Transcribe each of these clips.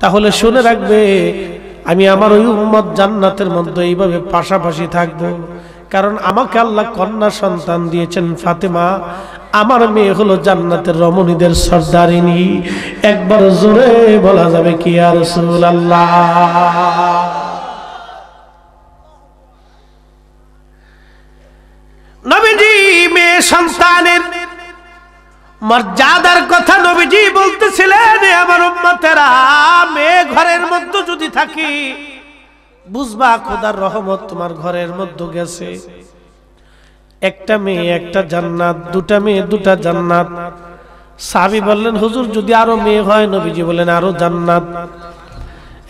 তাহলে শুনে রাখবে আমি আমার ওই উম্মত জান্নাতের মধ্যে এইভাবে পাশাপাশি থাকবো। কারণ আমাকে আল্লাহ কন্যা সন্তান দিয়েছেন ফাতেমা, আমার মেয়ে হলো জান্নাতের রমণীদের সর্দারিনী। একবার জোরে বলা যাবে কি ইয়া রাসূলুল্লাহ। নবীজি মেয়ে সন্তানের মর্যাদার কথা নবীজি বলতেছিলেন, আমার উম্মতেরা মেয়ে ঘরের মধ্যে যদি থাকি বুঝবা খোদার রহমত তোমার ঘরের মধ্যে গেছে। একটা মেয়ে একটা জান্নাত, দুটা মেয়ে দুটা জান্নাত। সাহাবী বললেন হুজুর যদি আরো মেয়ে হয়? নবীজি বলেন আরো জান্নাত।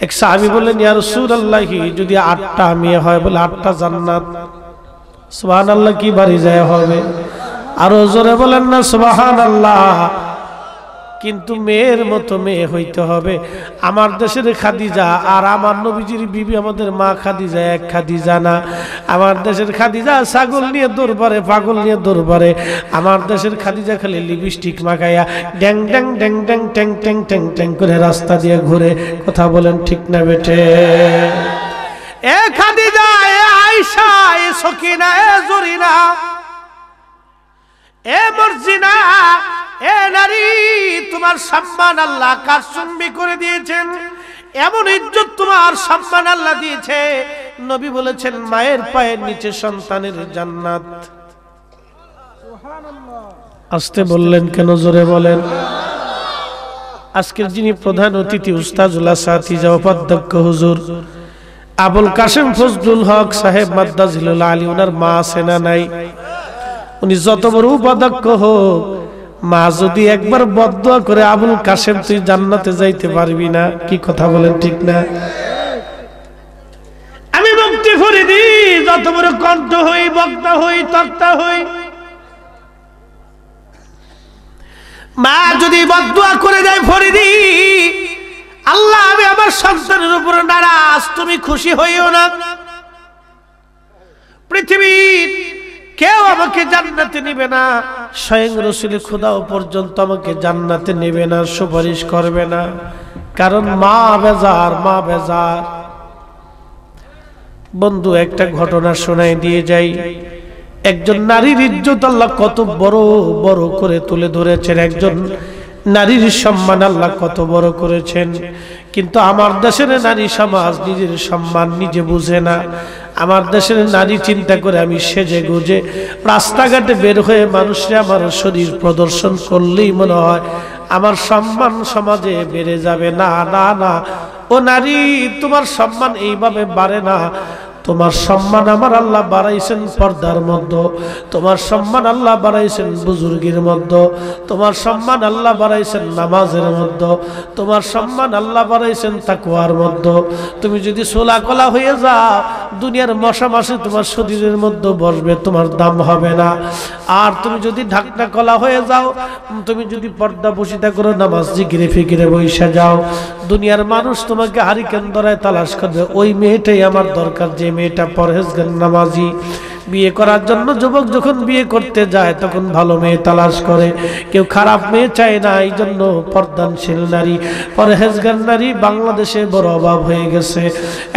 এক সাহাবী বললেন ইয়া রাসূলুল্লাহ যদি 8টা মেয়ে হয়? বলে 8টা জান্নাত। সুবহানাল্লাহ, কি বাড়ি যায় হবে? আরো জোরে বলেন না সুবহানাল্লাহ। কিন্তু মেয়ের মতো মেয়ে হইতে হবে। আমার দেশের খাদিজা আর আমার নবীজির বিবি আমাদের মা খাদিজা এক খাদিজা না। আমার দেশের খাদিজা ছাগল নিয়ে দরবারে, পাগল নিয়ে দরবারে। আমার দেশের খাদিজা খালি লিপস্টিক মাখাইয়া ড্যাং ড্যাং ড্যাং ড্যাং ট্যাং ট্যাং ট্যাং ট্যাং করে রাস্তা দিয়ে ঘুরে। কথা বলেন ঠিক না বেটে? এ খাদিজা, এ আয়েশা, এ সকিনা, এ জরিনা, এ মর্জিনা, এ নারী, তোমার সম্মান আল্লাহ কারচুম্বি করে দিয়েছেন। এমন ইজ্জত তোমার সম্মান আল্লাহ দিয়েছে। নবী বলেছেন মায়ের পায়ের নিচে সন্তানের জান্নাত। আসতে বললেন কেন? জোরে বলেন। আজকের যিনি প্রধান অতিথি উস্তাজুল আসাতিজা উপাধ্যক্ষ হুজুর আবুল কাশেম ফজলুল হক সাহেব মাদ্দাজিলুল আলী, ওনার মা আছে না নাই? উনি যত বড় উপাধ্যক্ষ হোক, মা যদি একবার বদদুয়া করে আবুল কাশেম তুই জান্নাতে যাইতে পারবি না, কি কথা বলেন ঠিক না? আমি মুক্তি ফরিদি যত বড় কণ্ঠ হই, বক্তা হই, তক্তা হই, মা যদি বদদুয়া করে যায় ফরিদি আল্লাহ আমি আমার সন্তানের উপর নারাজ, তুমি খুশি হইও না। পৃথিবীর কেউ আমাকে জান্নাতে নেবে না, স্বয়ং রাসূল খোদাও পর্যন্ত আমাকে জান্নাতে নেবে না, সুপারিশ করবে না। কারণ মা বেজার, মা বেজার। বন্ধু একটা ঘটনা শোনাই দিয়ে যাই। একজন নারীর ইজ্জত আল্লাহ কত বড় বড় করে তুলে ধরেছেন, একজন নারীর সম্মান আল্লাহ কত বড় করেছেন। কিন্তু আমার দেশের নারী সমাজ নিজের সম্মান নিজে বুঝে না। আমার দেশের নারী চিন্তা করে আমি সেজে গুজে রাস্তাঘাটে বের হয়ে মানুষরা আমার শরীর প্রদর্শন করলেই মনে হয় আমার সম্মান সমাজে বেড়ে যাবে। না না না, ও নারী তোমার সম্মান এইভাবে বাড়ে না। তোমার সম্মান আমার আল্লাহ বাড়াইছেন পর্দার মধ্যে, তোমার সম্মান আল্লাহ বাড়াইছেন বুজুর্গের মধ্যে, তোমার সম্মান আল্লাহ বাড়াইছেন নামাজের মধ্যে, তোমার সম্মান আল্লাহ বাড়াইছেন তাকওয়ার মধ্যে। তুমি যদি সোলা কলা হয়ে যাও, দুনিয়ার মশা মাসে তোমার শরীরের মধ্যে বসবে, তোমার দাম হবে না। আর তুমি যদি ঢাকনা কলা হয়ে যাও, তুমি যদি পর্দা বসিতা করো, নামাজ জিকিরে ফিকিরে বইসা যাও, দুনিয়ার মানুষ তোমাকে হারিকেন ধরায় তালাশ করবে। ওই মেয়েটাই আমার দরকার, যে মেয়েটা পরহেজগার নামাজি। বিয়ে করার জন্য যুবক যখন বিয়ে করতে যায় তখন ভালো মেয়ে তালাশ করে, কেউ খারাপ মেয়ে চায় না। এই জন্য পর্দানশীল নারী, পরহেজগার নারী বাংলাদেশে বড় অভাব হয়ে গেছে।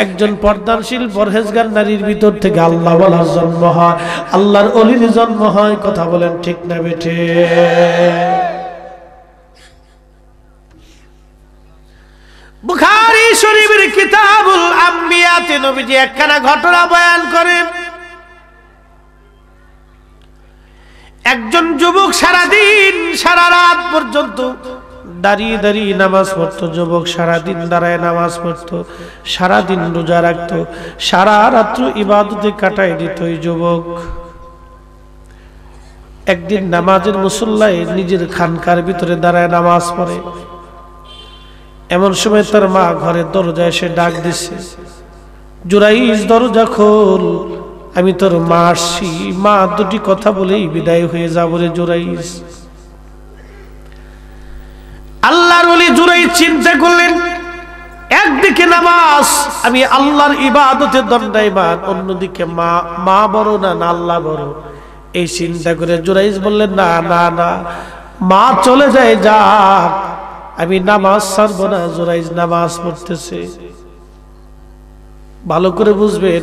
একজন পর্দানশীল পরহেজগার নারীর ভিতর থেকে আল্লাহ ওয়ালার জন্ম হয়, আল্লাহর ওলির জন্ম হয়। কথা বলেন ঠিক না বেঠে? বুখারী শরীফের কিতাবুল আম্বিয়াতে নবীজি একখানা ঘটনা বয়ান করেন। একজন যুবক সারাদিন সারা রাত পর্যন্ত দাঁড়িয়ে দাঁড়িয়ে নামাজ পড়তো। যুবক সারাদিন দাঁড়ায় নামাজ পড়তো, সারাদিন রোজা রাখতো, সারা রাত্র ইবাদতে কাটায় দিত। ওই যুবক একদিন নামাজের মুসল্লায় নিজের খানকার ভিতরে দাঁড়ায় নামাজ পড়ে। এমন সময় তার মা ঘরের দরজায় এসে ডাক দিছে, জুরাইজ দরজা খোল, আমি তোর মা আসছি। মা দুটি কথা বলেই বিদায় হয়ে যাব রে জুরাইজ। আল্লাহর ওলি জুরাইজ চিন্তা করলেন, একদিকে নামাজ, আমি আল্লাহর ইবাদতে দণ্ডায়মান, অন্যদিকে মা, মা বড় না আল্লাহ বড়। এই চিন্তা করে জুরাইজ বললেন, না না না, মা চলে যায় যাক, আমি নামাজ ছাড়ব না। জুরাইজ নামাজ পড়তেছে। ভালো করে বুঝবেন,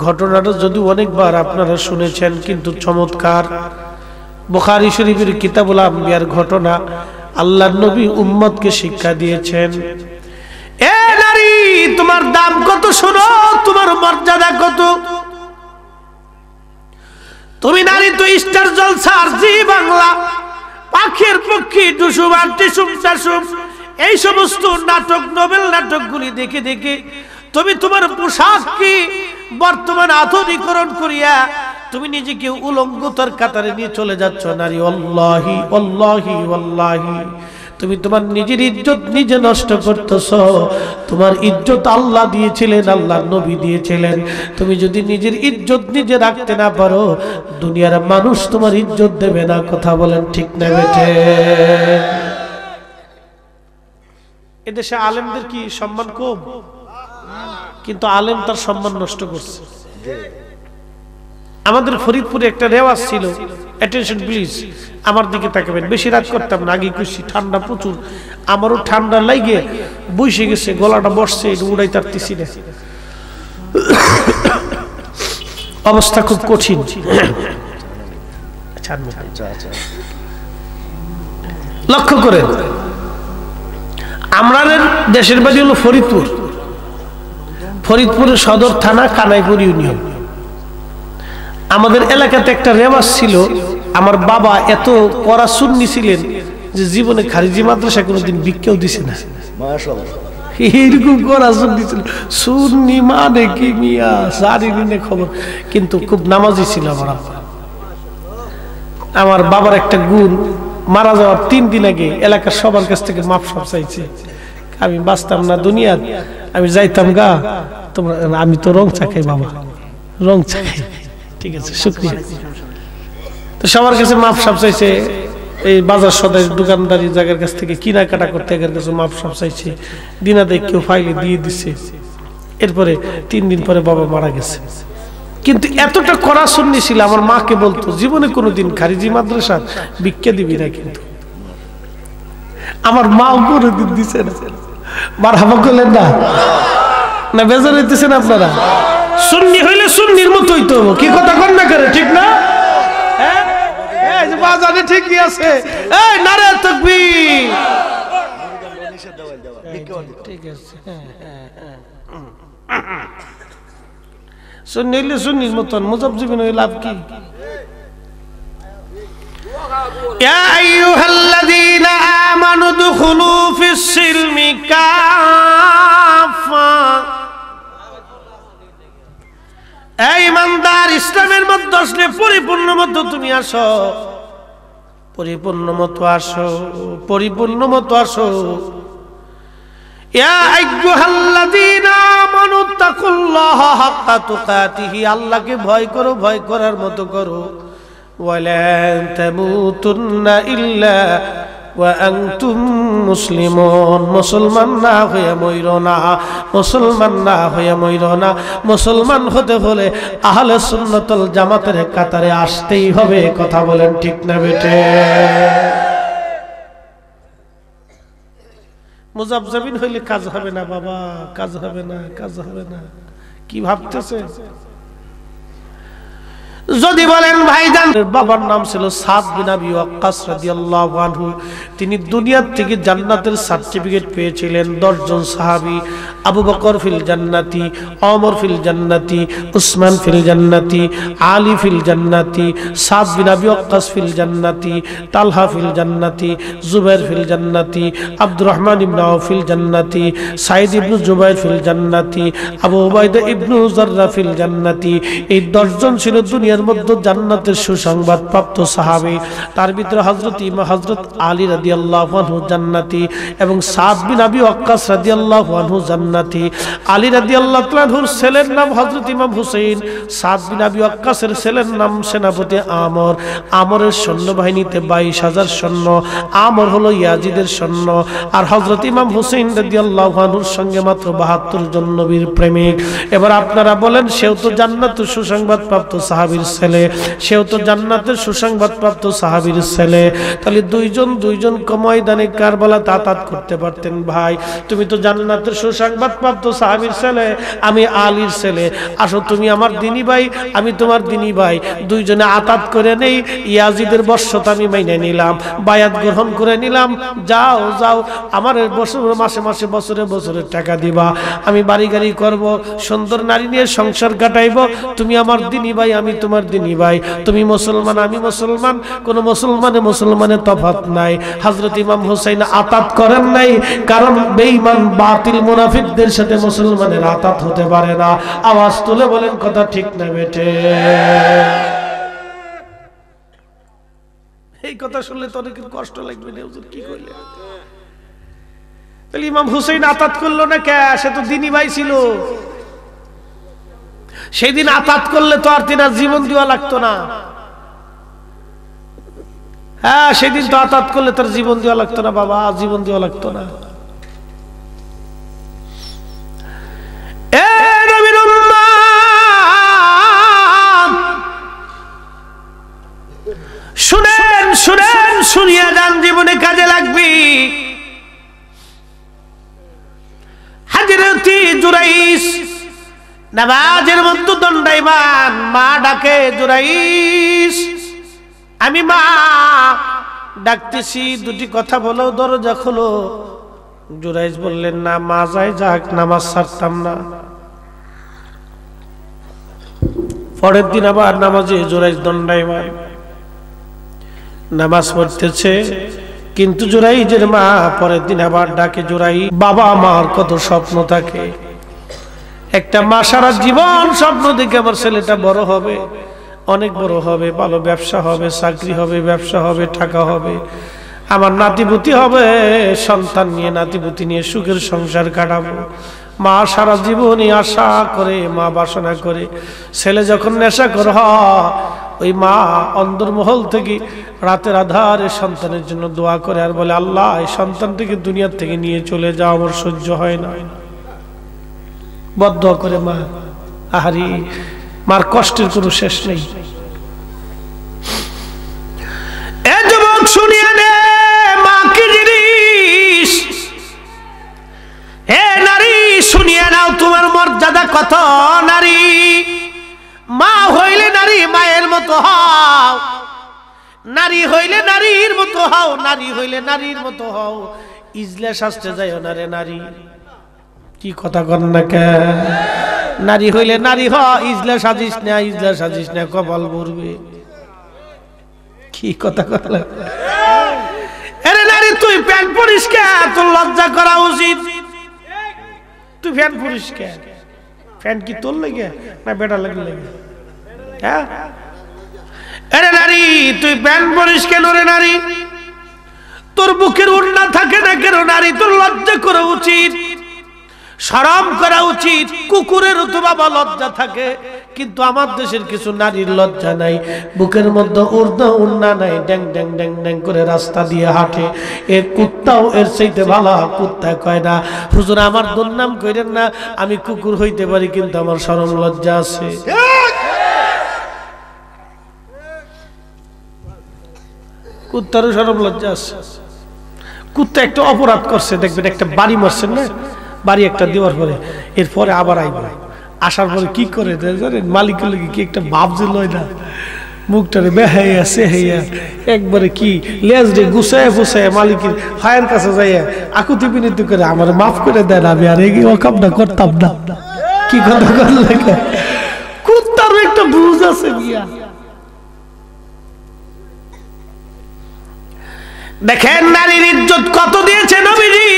ঘটনাটা যদি অনেকবার আপনারা শুনেছেন, কিন্তু চমৎকার। বুখারী শরীফের কিতাবুল আম্বিয়ার ঘটনা। আল্লাহর নবী উম্মতকে শিক্ষা দিয়েছেন, এ নারী, তোমার দাম কত শোনো, তোমার মর্যাদা কত। তুমি নারী তো স্টার জলসার জি বাংলা, পাখির পক্ষী, টুসুবার টিসুম টাসুম, এই সমস্ত নাটক, নোবেল নাটকগুলি দেখে দেখে তুমি তোমার পোশাককে বর্তমান আধুনিকরণ করিয়া তুমি নিজেকে উলঙ্গতার কাতারে নিয়ে চলে যাচ্ছ। নারী, আল্লাহি আল্লাহি আল্লাহি, তুমি তোমার নিজের ইজ্জত নিজে নষ্ট করতেছ। তোমার ইজ্জত আল্লাহ দিয়েছিলেন, আল্লাহর নবী দিয়েছিলেন। তুমি যদি নিজের ইজ্জত নিজে রাখতে না পারো, দুনিয়ার মানুষ তোমার ইজ্জত দেবে না। কথা বলেন ঠিক না বেঠে? এদেশে আলেমদের কি সম্মান কম? কিন্তু আলেম তার সম্মান নষ্ট করছে। আমাদের ফরিদপুরে একটা রেওয়াজ ছিল, অ্যাটেনশন প্লিজ, আমার দিকে তাকাবেন। বেশি রাত করতাম না, আগে খুশি, ঠান্ডা প্রচুর, আমারও ঠান্ডা লাগে বসে গেছে, গলাটা বসছে, এটা উড়াই তারতেছি না, অবস্থা খুব কঠিন। লক্ষ্য করেন, আমাদের দেশের বাড়ি হলো ফরিদপুর। ফরিদপুরের সদর থানা কানাইপুর ইউনিয়ন। আমাদের এলাকাতে একটা রেওয়াজ ছিল, আমার বাবা এত কড়া সুন্নি ছিলেন যে জীবনে খারিজি মাদ্রাসা কোনোদিন ভিক্ষাও দিছে না। এইরকম কড়া সুন্নি ছিল। সুন্নি মানে কি মিয়া, সারি দিনে খবর। কিন্তু খুব নামাজি ছিল আমার আব্বা। আমার বাবার একটা গুণ, মারা যাওয়ার 3 দিন আগে এলাকার সবার কাছ থেকে মাপ সব চাইছে। আমি বাঁচতাম না দুনিয়ার, আমি যাইতাম গা, তোমরা, আমি তো রং চা খাই বাবা, রং চা খাই, ঠিক আছে, শুকরিয়া। তো সবার কাছে মাপ সাপ চাইছে। এই বাজার সদাই দোকানদারি জায়গার কাছ থেকে কেনাকাটা করতে এর কাছে মাপ সাপ চাইছে। দিনাতে কেউ ফাইলে দিয়ে দিছে। এরপরে 3 দিন পরে বাবা মারা গেছে। কিন্তু এতটা কড়া সুন্নি ছিল, আমার মাকে বলতো জীবনে কোনোদিন খারিজি মাদ্রাসা ভিক্ষা দিবি না। কিন্তু আমার মাও কোনোদিন দিছে না। মারহাবা করলেন না? না বেজার হইতেছেন আপনারা? সুন্নি হইলে সুন্নির মতো হইতো। কি কথা কন না করে, ঠিক না? হ্যাঁ, এই যে বাজারে ঠিকই আছে। এই নারে তাকবীর, ঠিক আছে। সুন্নি হইলে সুন্নির মতন, মুজাবজিবিন হইলে লাভ কি? ইয়া আইয়ুহাল্লাযীনা আমানু দুখুলু ফিস-সিলমি কাফা। এই ইমানদার, ইসলামের মধ্যে আসলে পরিপূর্ণ মতো তুমি আসো, পরিপূর্ণ মতো আসো, পরিপূর্ণ মতো আসো। ইয়া আইয়ুহাল্লাযীনা আমানু তাকুল্লাহা হাক্কা তুকাতিহি, আল্লাহকে ভয় করো, ভয় করার মতো করো। ওয়ালা তামুতুন্না ইল্লা ওয়া আনতুম মুসলিমুন, মুসলমান না হয়ে মইরো না, মুসলমান না হয়ে মইরো না। মুসলমান হতে হলে আহলে সুন্নাতুল জামাতের কাতারে আসতেই হবে। কথা বলেন ঠিক না বেটে? মুজাবজাবিন হইলে কাজ হবে না বাবা, কাজ হবে না, কাজ হবে না। কি ভাবতেছে? যদি বলেন ভাইজান, বাবার নাম ছিল সাদ বিন আবি ওয়াক্কাস রাদিয়াল্লাহু আনহু। তিনি দুনিয়া থেকে জান্নাতের সার্টিফিকেট পেয়েছিলেন। 10 জন সাহাবী, আবু বকর ফিল জান্নাতি, ওমর ফিল জান্নাতি, উসমান ফিল জান্নাতি, আলী ফিল জান্নাতি, সাদ বিন আবি ওয়াক্কাস ফিল জান্নাতি, তালহা ফিল জান্নাতি, জুবাইর ফিল জান্নাতি, আব্দুর রহমান ইবনে আউফ ফিল জান্নাতি, সাইদ ইবনে জুবাইর ফিল জান্নাতি, আবু উবাইদা ইবনে জাররা ফিল জান্নাতি। এই 10 জন ছিল দুনিয়ার মধ্যে জান্নাতের সুসংবাদ প্রাপ্ত সাহাবী। তার ভিতরে হযরত আলী রাদিয়াল্লাহু আনহু জান্নাতি এবং সাদ বিন আবি ওয়াক্কাস রাদিয়াল্লাহু আনহু জান্নাতি। জান্নাতি। আলী রাদিয়াল্লাহু তাআলা আনহুর ছেলের নাম হযরত ইমাম হুসাইন। সাদ বিন আবি ওয়াক্কাসের ছেলের নাম সেনাপতি আমর। আমরের সৈন্যবাহিনীতে 22,000 সৈন্য। আমর হলো ইয়াজিদের সৈন্য। আর হযরত ইমাম হুসাইন রাদিয়াল্লাহু আনহুর সঙ্গে মাত্র 72 জন নবীর প্রেমিক। এবার আপনারা বলেন, সেও তো জান্নাতের সুসংবাদপ্রাপ্ত সাহাবীর ছেলে, সেও তো জান্নাতের সুসংবাদপ্রাপ্ত সাহাবীর ছেলে। তাহলে দুইজন ময়দানে কারবালা তাতাত করতে পারতেন। ভাই, তুমি তো জান্নাতের সুসংবাদপ্রাপ্ত সাহাবীর ছেলে, আমি আলীর ছেলে, আসো তুমি আমার দিনী ভাই, আমি তোমার দিনী ভাই, দুইজনে আতাত করে নেই। ইয়াজিদের বর্ষতা আমি মাইনে নিলাম, বায়াত গ্রহণ করে নিলাম। যাও যাও, আমার মাসে মাসে বছরে বছরে টাকা দিবা, আমি বাড়ি গাড়ি করব, সুন্দর নারী নিয়ে সংসার কাটাইব। তুমি আমার দিনী ভাই, আমি তোমার দিনী ভাই, তুমি মুসলমান, আমি মুসলমান, কোন মুসলমানের তফাৎ নাই। হযরত ইমাম হুসাইন আতাত করেন নাই, কারণ বেঈমান বাতিল মুনাফিকদের সাথে মুসলমানের আতাত হতে পারে না। আওয়াজ তুলে বলেন, কথা ঠিক না বেটে? এই কথা শুনলে তো অনেকের কষ্ট লাগবে না, হুজুর কি কইলে? তাহলে ইমাম হুসাইন আতাত করলো না কে? সে তো দিনী ভাই ছিল। সেদিন আতাত করলে তো আর তিনার জীবন দেওয়া লাগতো না। হ্যাঁ, সেদিন তো আতাত করলে তার জীবন দেওয়া লাগতো না বাবা, জীবন দেওয়া লাগতো না। শুনেন শুনেন, শুনিয়া যান, জীবনে কাজে লাগবে। হযরত জুরাইস নামাজের মধ্যে দণ্ডায়মান, মা ডাকে, জুরাইস, আমি মা ডাকতেছি, দুটি কথা বলো, দরজা খোলো। জুরাইস বললেন, না মা যাই যাক, নামাজ ছাড়তাম না। পরের দিন আবার নামাজে জুরাইস দণ্ডায়মান, নামাজ পড়তেছে, কিন্তু জুরাইজের মা পরের দিন আবার ডাকে। জুরাই, বাবা মার কত স্বপ্ন থাকে, একটা মা সারা জীবন স্বপ্ন দেখে আমার ছেলেটা বড় হবে, অনেক বড় হবে, ভালো ব্যবসা হবে, চাকরি হবে, ব্যবসা হবে, টাকা হবে, আমার নাতিপুতি হবে, সন্তান নিয়ে নাতিপুতি নিয়ে সুখের সংসার কাটাবো। মা সারা জীবনই আশা করে, মা বাসনা করে। ছেলে যখন নেশাখোর হয়, ওই মা অন্তর্মহল থেকে রাতের আধারে সন্তানের জন্য দোয়া করে আর বলে, আল্লাহ এই সন্তানটিকে দুনিয়ার থেকে নিয়ে চলে যাও, আমার সহ্য হয় না। বদদোয়া করে মা। আহারি, মার কষ্টের কোনো শেষ নেই। এ যুবক শুনিয়া নে, মা কি জিনিস। হে নারী, শুনিয়া নাও, তোমার মর্যাদা কত। নারী, মা হইলে নারী মায়ের মতো হও, নারী হইলে নারীর মতো হও, নারী হইলে নারীর মতো হও। ইজলা শাস্তে যাইও না রে নারী। কি কথা কন না কে? নারী হইলে নারী হ, ইজলা সাজিস না, ইজলা সাজিস না, কপাল ভরবে। কি কথা কন? আরে নারী, তুই প্যান্ট পরিস কে? তোর লজ্জা করা উচিত। তুই প্যান্ট পরিস কে? প্যান্ট কি তোর লাগে না বেটা লাগে? হ্যাঁ, আরে নারী, তুই প্যান্ট পরিস কেন রে নারী? তোর বুকের ওড়না থাকে না কেন নারী? তোর লজ্জা করা উচিত, শরম করা উচিত। কুকুরেরও তো বাবা লজ্জা থাকে, কিন্তু আমার দেশের কিছু নারীর লজ্জা নাই। বুকের মধ্যে ওড়না নাই, ড্যাং ড্যাং ড্যাং ড্যাং করে রাস্তা দিয়ে হাঁটে। এর কুত্তাও এর চাইতে ভালো কুত্তা কয় না, হুজুর আমার দুর্নাম কইরেন না, আমি কুকুর হইতে পারি, কিন্তু আমার শরম লজ্জা আছে। কুত্তারও শরম লজ্জা আছে। কুত্তা একটা অপরাধ করছে, দেখবেন একটা বাড়ি মারছেন না, বাড়ি একটা দেওয়ার পরে এরপরে আবার আইব, আসার পরে কি করে জানেন? মালিকের লোক কি একটা ভাব যে লয় না, মুখটারে বেহাইয়া সেহাইয়া একবারে কি লেজ রে গুছায় ফুসায় মালিকের ফায়ের কাছে যাইয়া আকুতি বিনীত করে, আমার মাফ করে দেন, আমি আর এই অকামটা করতাম না। কি কথা করলে? কুত্তারও একটা বুঝ আছে মিয়া। দেখেন নারীর ইজ্জত কত দিয়েছে নবীজি।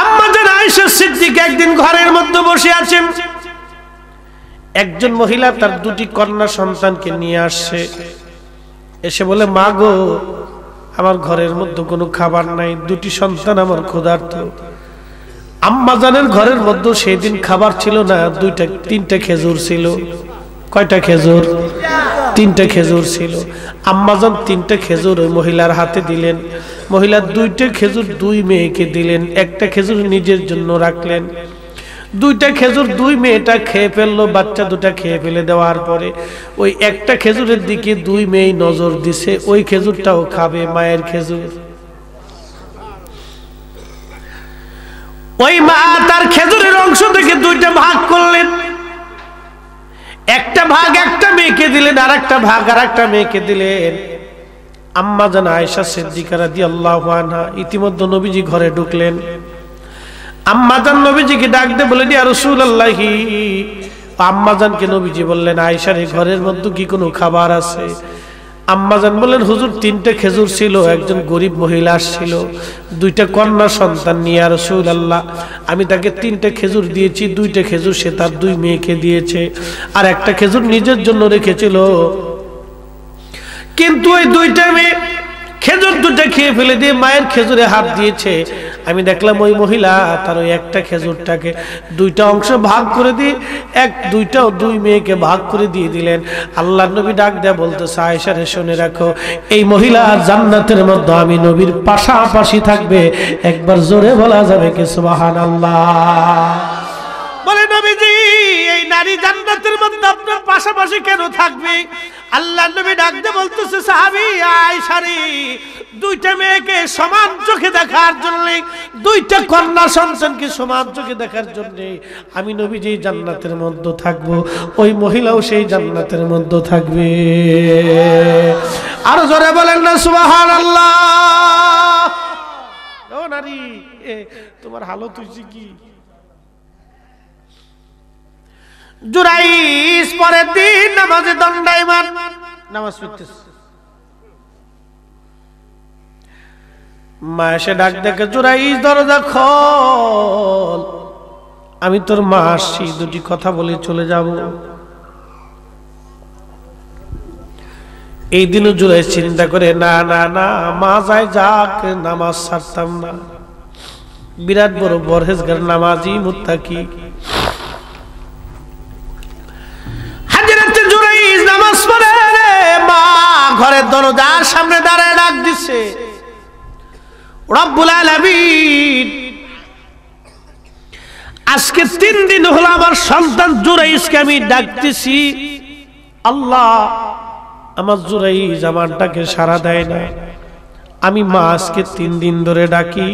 আম্মা জান আয়েশা সিদ্দিকা একদিন ঘরের মধ্যে বসে আছেন, একজন মহিলা তার দুটি কন্যা সন্তানকে নিয়ে আসছে, এসে বলে, মা গো, আমার ঘরের মধ্যে কোনো খাবার নাই, দুটি সন্তান আমার ক্ষুধার্ত, আম্মাজানের ঘরের মধ্যে সেই দিন খাবার ছিল না, তিনটা খেজুর ছিল। কয়টা খেজুর? তিনটা খেজুর ছিল। আম্মাজান তিনটা খেজুর ওই মহিলার হাতে দিলেন। মহিলা দুইটা খেজুর দুই মেয়েকে দিলেন, একটা খেজুর নিজের জন্য রাখলেন। দুইটা খেজুর দুই মেয়েটা খেয়ে ফেললো, বাচ্চা দুটা খেয়ে ফেলে দেওয়ার পরে ওই একটা খেজুরের দিকে দুই মেয়ে নজর দিছে, ওই খেজুরটাও খাবে, মায়ের খেজুর। ওই মা তার খেজুরের অংশ থেকে দুইটা ভাগ করলেন, একটা ভাগ একটা মেয়েকে দিলেন, আর একটা ভাগ আর একটা মেয়েকে দিলেন। আম্মা জান আয়েশা সিদ্দিকা রাদিয়াল্লাহু আনহা ইতিমধ্যে নবীজি ঘরে ঢুকলেন। আম্মা জান নবীজিকে ডাক দিয়ে বলেন, ইয়া রাসূলুল্লাহি। আম্মা জানকে নবীজি বললেন, আয়েশার এই ঘরের মধ্যে কি কোনো খাবার আছে? আম্মা জান বললেন, হুজুর তিনটা খেজুর ছিল, একজন গরিব মহিলা আসছিল দুইটা কন্যা সন্তান নিয়ে, ইয়া রাসূলুল্লাহ আমি তাকে তিনটা খেজুর দিয়েছি, দুইটা খেজুর সে তার দুই মেয়েকে দিয়েছে, আর একটা খেজুর নিজের জন্য রেখেছিল। কিন্তু ওই দুইটা মেয়ে খেজুর দুটা খেয়ে ফেলে দিয়ে মায়ের খেজুরে হাত দিয়েছে। আমি দেখলাম ওই মহিলা তার ওই একটা খেজুরটাকে দুইটা অংশ ভাগ করে দিয়ে দুই মেয়েকে ভাগ করে দিয়ে দিলেন। আল্লাহর নবী ডাক দেয়া বলতেছে, আয়েশা রে শুনে রাখো, এই মহিলা জান্নাতের মধ্যে আমি নবীর পাশাপাশি থাকবে। একবার জোরে বলা যাবে কি সুবহানাল্লাহ? বলে নবীজি এই নারী জান্নাতের মধ্যে আপনার পাশাপাশি কেন থাকবে? আল্লাহর নবী ডাক দিয়ে বলতেছে, সাহাবী আয়েশা রে, দুইটা মেয়েকে সমান চোখে দেখার জন্য, দুইটা কন্যা সন্তানকে সমান চোখে দেখার জন্য আমি নবীজি জান্নাতের মধ্যে থাকবো, ওই মহিলাও সেই জান্নাতের মধ্যে থাকবে। আরো জোরে বলেন না সুবহানাল্লাহ? ও নারী, তোমার হালত হইছে কি? জুরাইস পরের দিন নামাজে দণ্ডায়মান, নামাজ পড়তেছে। মা এসে ডাক দেখে, জুরাইস দরজা খোল, আমি তোর মা আসছি, দুটি কথা বলে চলে যাব। এই দিনও জুরাইস চিন্তা করে, না না না, মা যায় যাক, নামাজ ছাড়তাম না। বিরাট বড় পরহেজগার, নামাজি, মুত্তাকি। নামাজ পড়ে মা ঘরের দরজার সামনে দাঁড়ায় ডাক দিচ্ছে, রব্বুল আলামিন আজকে 3 দিন হলো আমার সন্তান জুরাইজকে আমি ডাকতেছি, আল্লাহ আমার জুরাইজ আমার ডাকে সাড়া দেয় না। আমি মা আজকে 3 দিন ধরে ডাকি,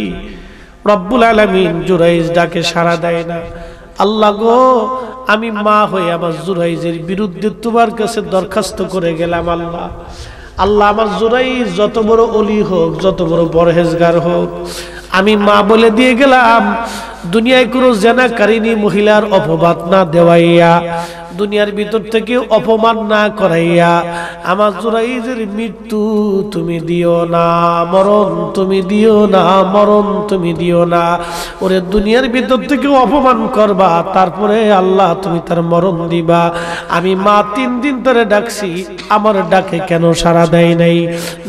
রব্বুল আলামিন জুরাইজ ডাকে সাড়া দেয় না। আল্লাহ গো, আমি মা হয়ে আমার জুরাইজের বিরুদ্ধে তোমার কাছে দরখাস্ত করে গেলাম। আল্লাহ আল্লাহ আমার জুরাইজ যত বড় ওলি হোক, যত বড় পরহেজগার হোক, আমি মা বলে দিয়ে গেলাম, দুনিয়ায় কোনো জেনাকারিনী মহিলার অপবাদ না দেওয়াইয়া, দুনিয়ার ভিতর থেকে অপমান না করাইয়া আমার জুরাইজের মৃত্যু তুমি দিও না, মরণ তুমি দিও না, মরণ তুমি দিও না। ওরে দুনিয়ার ভিতর থেকে অপমান করবা, তারপরে আল্লাহ তুমি তার মরণ দিবা। আমি মা 3 দিন ধরে ডাকছি, আমার ডাকে কেন সাড়া দেয় নাই?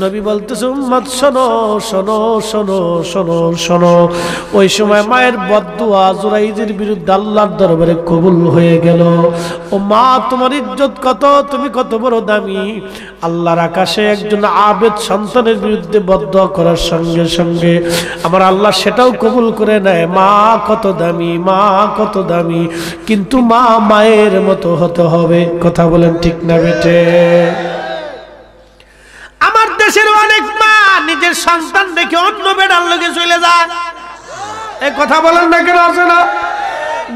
নবী বলতেছে, উম্মত শোনো শোনো শোনো শোনো শোনো। ওই সময় মায়ের বদদুয়া জুরাইজের বিরুদ্ধে আল্লাহর দরবারে কবুল হয়ে গেল। ও মা, তোমার ইজ্জত কত, তুমি কত বড় দামি। আল্লাহর আকাশে একজন আবেদ সন্তানের বিরুদ্ধে বদদুয়া করার সঙ্গে সঙ্গে আমার আল্লাহ সেটাও কবুল করে নেয়। মা কত দামি, মা কত দামি, কিন্তু মা মায়ের মতো হতে হবে। কথা বলেন ঠিক না বেটে? আমার দেশের অনেক মা নিজের সন্তান দেখে অন্য বেটার লোকে চলে যায়। এই কথা বলেন না কেন? আছে না?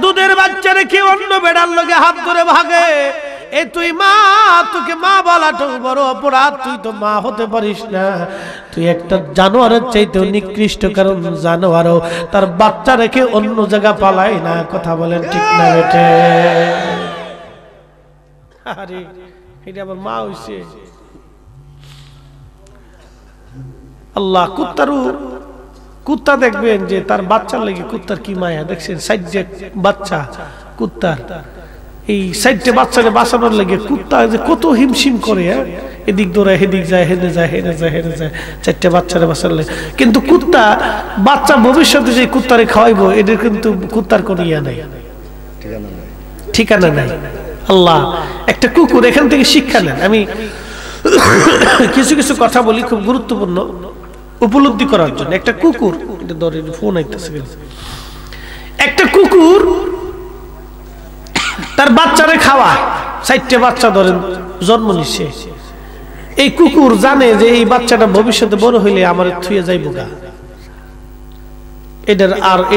দুধের বাচ্চা রেখে অন্য বেড়ার লগে হাত ধরে ভাগে। এ তুই মা, তোকে মা বলাটাও বড় অপরাধ, তুই তো মা হতে পারিস না, তুই একটা জানোয়ারের চাইতেও নিকৃষ্ট। কারণ জানোয়ারও তার বাচ্চা রেখে অন্য জায়গা পালায় না। কথা বলেন ঠিক না বেটে? আরে এটা আমার মা হইছে। আল্লাহ কুত্তা দেখবেন যে তার বাচ্চার লেগে কুত্তার কি মায়া, দেখছেন? 60 বাচ্চা কুত্তার, এই 60 বাচ্চারে বাঁচানোর লেগে কুত্তা যে কত হিমশিম করে। এদিক দৌড়ায়, হেদিক যায়, হেনে যায়, হেনে যায়, হেনে যায়, 4টে বাচ্চারে বাঁচালে। কিন্তু কুত্তা বাচ্চা ভবিষ্যতে যে কুত্তারে খাওয়াইবো, এদের কিন্তু কুত্তার কোনো ইয়া নাই, ঠিকানা নাই। আল্লাহ একটা কুকুর, এখান থেকে শিক্ষা নেন। আমি কিছু কিছু কথা বলি খুব গুরুত্বপূর্ণ উপলব্ধি করার জন্য। একটা কুকুর, ফোন আইতেছে, একটা কুকুর তার বাচ্চারে খাওয়ায়, 4টে বাচ্চা ধরেন জন্ম নিচ্ছে। এই কুকুর জানে যে এই বাচ্চাটা ভবিষ্যতে বড় হইলে আমার থুয়ে যাইব গা,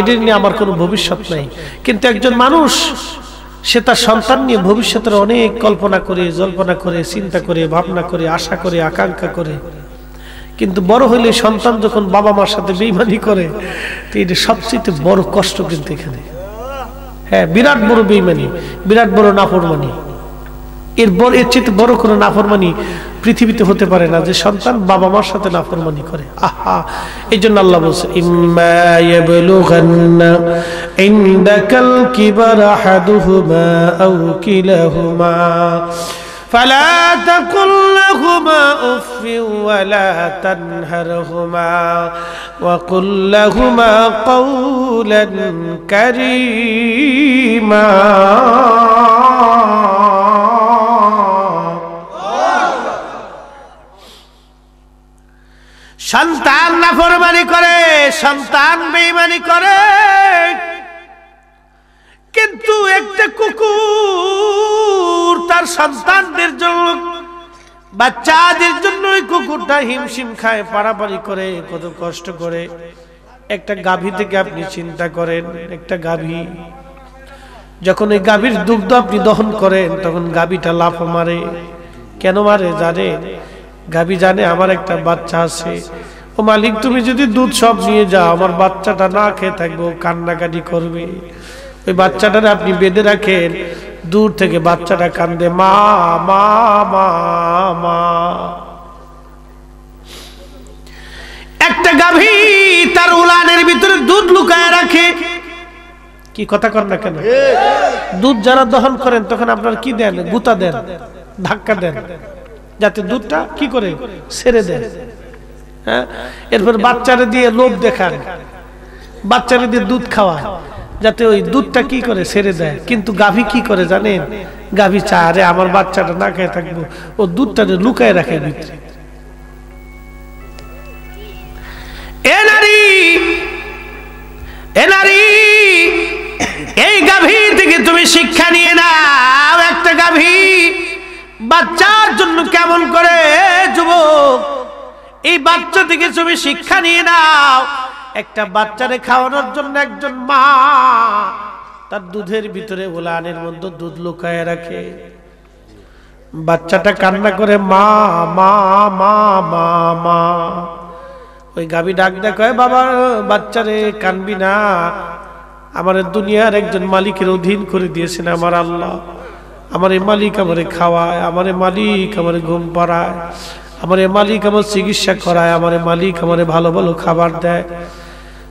এদের নিয়ে আমার কোনো ভবিষ্যৎ নাই। কিন্তু একজন মানুষ সে তার সন্তান নিয়ে ভবিষ্যতের অনেক কল্পনা করে, জল্পনা করে, চিন্তা করে, ভাবনা করে, আশা করে, আকাঙ্ক্ষা করে, কিন্তু বড় হইলে সন্তান যখন বাবা মার সাথে বেঈমানি করে, তো এটা সবচেয়ে বড় কষ্ট। কিন্তু এখানে হ্যাঁ, বিরাট বড় বেঈমানি, বিরাট বড় নাফরমানি। এর চেয়ে বড় কোনো নাফরমানি পৃথিবীতে হতে পারে না, যে সন্তান বাবা মার সাথে নাফরমানি করে। আহা, এই জন্য আল্লাহ বলছে, ইম্মা ইয়াবলুগান্না ইনদাকাল কিবারা আহাদুহুমা আও কিলাহুমা ফালা তাকুল লাহুমা উফফিন ওয়ালা তানহারহুমা ওয়া কুল লাহুমা কাওলান কারীমা। সন্তান নাফরমানি করে, সন্তান বেঈমানি করে, কিন্তু একটা কুকুর তার সন্তানদের জন্য, বাচ্চাদের জন্য ওই কুকুরটা হিমশিম খায়, পারাপারি করে, কত কষ্ট করে। একটা গাভী থেকে আপনি চিন্তা করেন, একটা গাভী যখন ওই গাভীর দুগ্ধ আপনি দহন করেন, তখন গাভীটা লাফ মারে। কেন মারে জানেন? গাভী জানে আমার একটা বাচ্চা আছে, ও মালিক তুমি যদি দুধ সব নিয়ে যাও, আমার বাচ্চাটা না খেয়ে থাকবো, কান্নাকাটি করবে। ওই বাচ্চাটারে আপনি বেঁধে রাখেন, দূর থেকে বাচ্চাটা কান্দে, মা মা মা মা। একটা গাভী তার উলানের ভিতরে দুধ লুকায় রাখে। কি কথা কর না কেন? দুধ যারা দহন করেন তখন আপনার কি দেন? গুতা দেন, ধাক্কা দেন, যাতে দুধটা কি করে ছেড়ে দেয়। হ্যাঁ, এরপর বাচ্চারে দিয়ে লোভ দেখান, বাচ্চারে দিয়ে দুধ খাওয়ায়, যাতে ওই দুধটা কি করে ছেড়ে দেয়। কিন্তু গাভী কি করে জানেন? গাভী চায়, আরে আমার বাচ্চাটা না খেয়ে থাকবো, ও দুধটা লুকায় রাখে ভিতরে। এ নারী, এ নারী, এই গাভী থেকে তুমি শিক্ষা নিয়ে নাও। একটা গাভী বাচ্চার জন্য কেমন করে, যুবক, এই বাচ্চা থেকে তুমি শিক্ষা নিয়ে নাও। একটা বাচ্চারে খাওয়ানোর জন্য একজন মা তার দুধের ভিতরে উলানের মধ্যে দুধ লুকায় রাখে। বাচ্চাটা কান্না করে, মা মা মা মা মা। ওই গাভী ডাক ডাক হয়, বাবা বাচ্চারে কানবি না, আমার দুনিয়ার একজন মালিকের অধীন করে দিয়েছেন আমার আল্লাহ। আমার মালিক আমারে খাওয়ায়, আমার মালিক আমারে ঘুম পাড়ায়, আমার মালিক আমার চিকিৎসা করায়, আমার মালিক আমারে ভালো ভালো খাবার দেয়।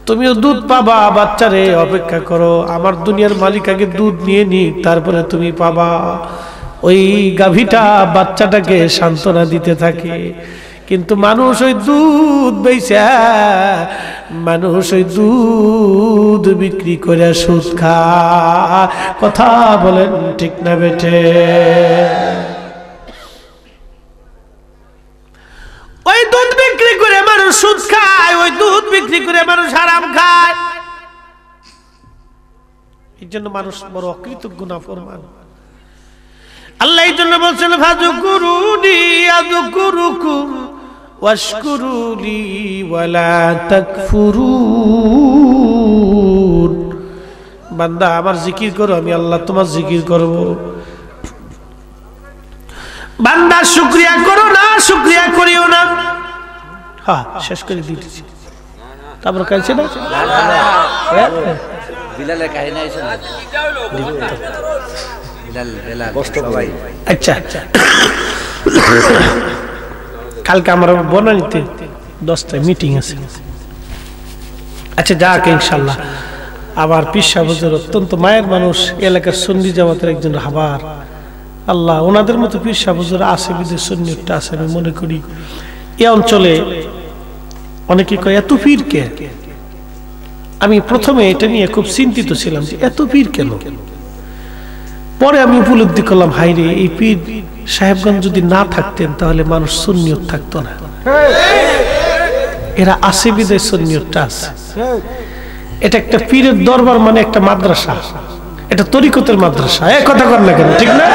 তুমিও দুধ পাবা, বাচ্চারে অপেক্ষা করো, আমার দুনিয়ার মালিক আগে দুধ নিয়ে নি, তারপরে তুমি পাবা। ওই গাভীটা বাচ্চাটাকে সান্ত্বনা দিতে থাকে। কিন্তু মানুষ ওই দুধ বেচা, মানুষ ওই দুধ বিক্রি করে সুদ খায়। কথা বলেন ঠিক না বেঠে? ওই দুধ বিক্রি করে মানুষ সুদ খায়, ওই দুধ বিক্রি করে মানুষ হারাম খায়। এই জন্য মানুষ বড় অকৃতজ্ঞ, নাফরমান। আল্লাহ এই জন্য বলছেন, ফাযকুরুনি আযকুরুকুম ওয়াশকুরুলি ওয়ালা তাকফুরুন। বান্দা আমার জিকির করো, আমি আল্লাহ তোমার জিকির করব। বান্দা শুকরিয়া করো না, শুকরিয়া করিও না। হ্যাঁ, শেষ করে দিতেছি। তারপর কাছে না বিলালের কাহিনী আছে না, বিলাল কষ্ট ভাই। আচ্ছা, কালকে আমার বনানীতে 10টায় মিটিং আছে। আচ্ছা যাক, ইনশাআল্লাহ। আবার পীর সাহেব হুজুর অত্যন্ত মায়ের মানুষ, এলাকার সুন্নি জামাতের একজন রাহবার, আল্লাহ, ওনাদের মতো পীর সাহেব হুজুর আছে বিদেশ সুন্নিয়তটা আছে। আমি মনে করি এই অঞ্চলে অনেকে কয় এত পীর কে। আমি প্রথমে এটা নিয়ে খুব চিন্তিত ছিলাম যে এত পীর কেন। পরে আমি উপলব্ধি করলাম, হাইরে এই পীর সাহেবগঞ্জ যদি না থাকতেন তাহলে মানুষ সুন্নিয়ত থাকতো না। এরা আছে বিদেশ সুন্নিয়তটা আছে। এটা একটা পীরের দরবার, মানে একটা মাদ্রাসা, এটা তরিকতের মাদ্রাসা। এক কথা বলেন না কেন, ঠিক না?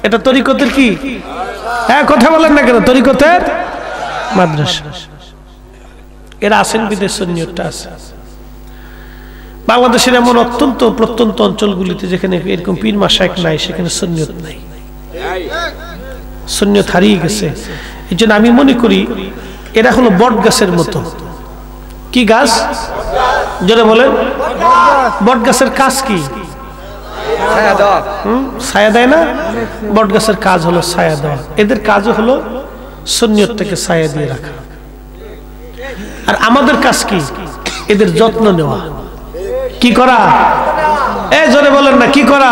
এটা তরিকতের কি? হ্যাঁ, কথা বলেন না কেন? তরিকতের মাদ্রাসা। এরা আছেন বিদেশ সুন্নিয়তটা আছে। বাংলাদেশের এমন অত্যন্ত প্রত্যন্ত অঞ্চলগুলিতে যেখানে এরকম পীর মাশায়েখ নাই, সেখানে সুন্নিয়ত নাই, সুন্নিয়ত হারিয়ে গেছে। এই জন্য আমি মনে করি এরা হলো বট গাছের মতো। কি গাছ? যারা বলেন বট গাছের কাজ কি? ছায়া দেয় না? বট গাছের কাজ হলো ছায়া দেওয়া। এদের কাজও হলো সুন্নিয়তটাকে ছায়া দিয়ে রাখা। আর আমাদের কাজ কি? এদের যত্ন নেওয়া। কি করা? জোরে বলেন না, কি করা?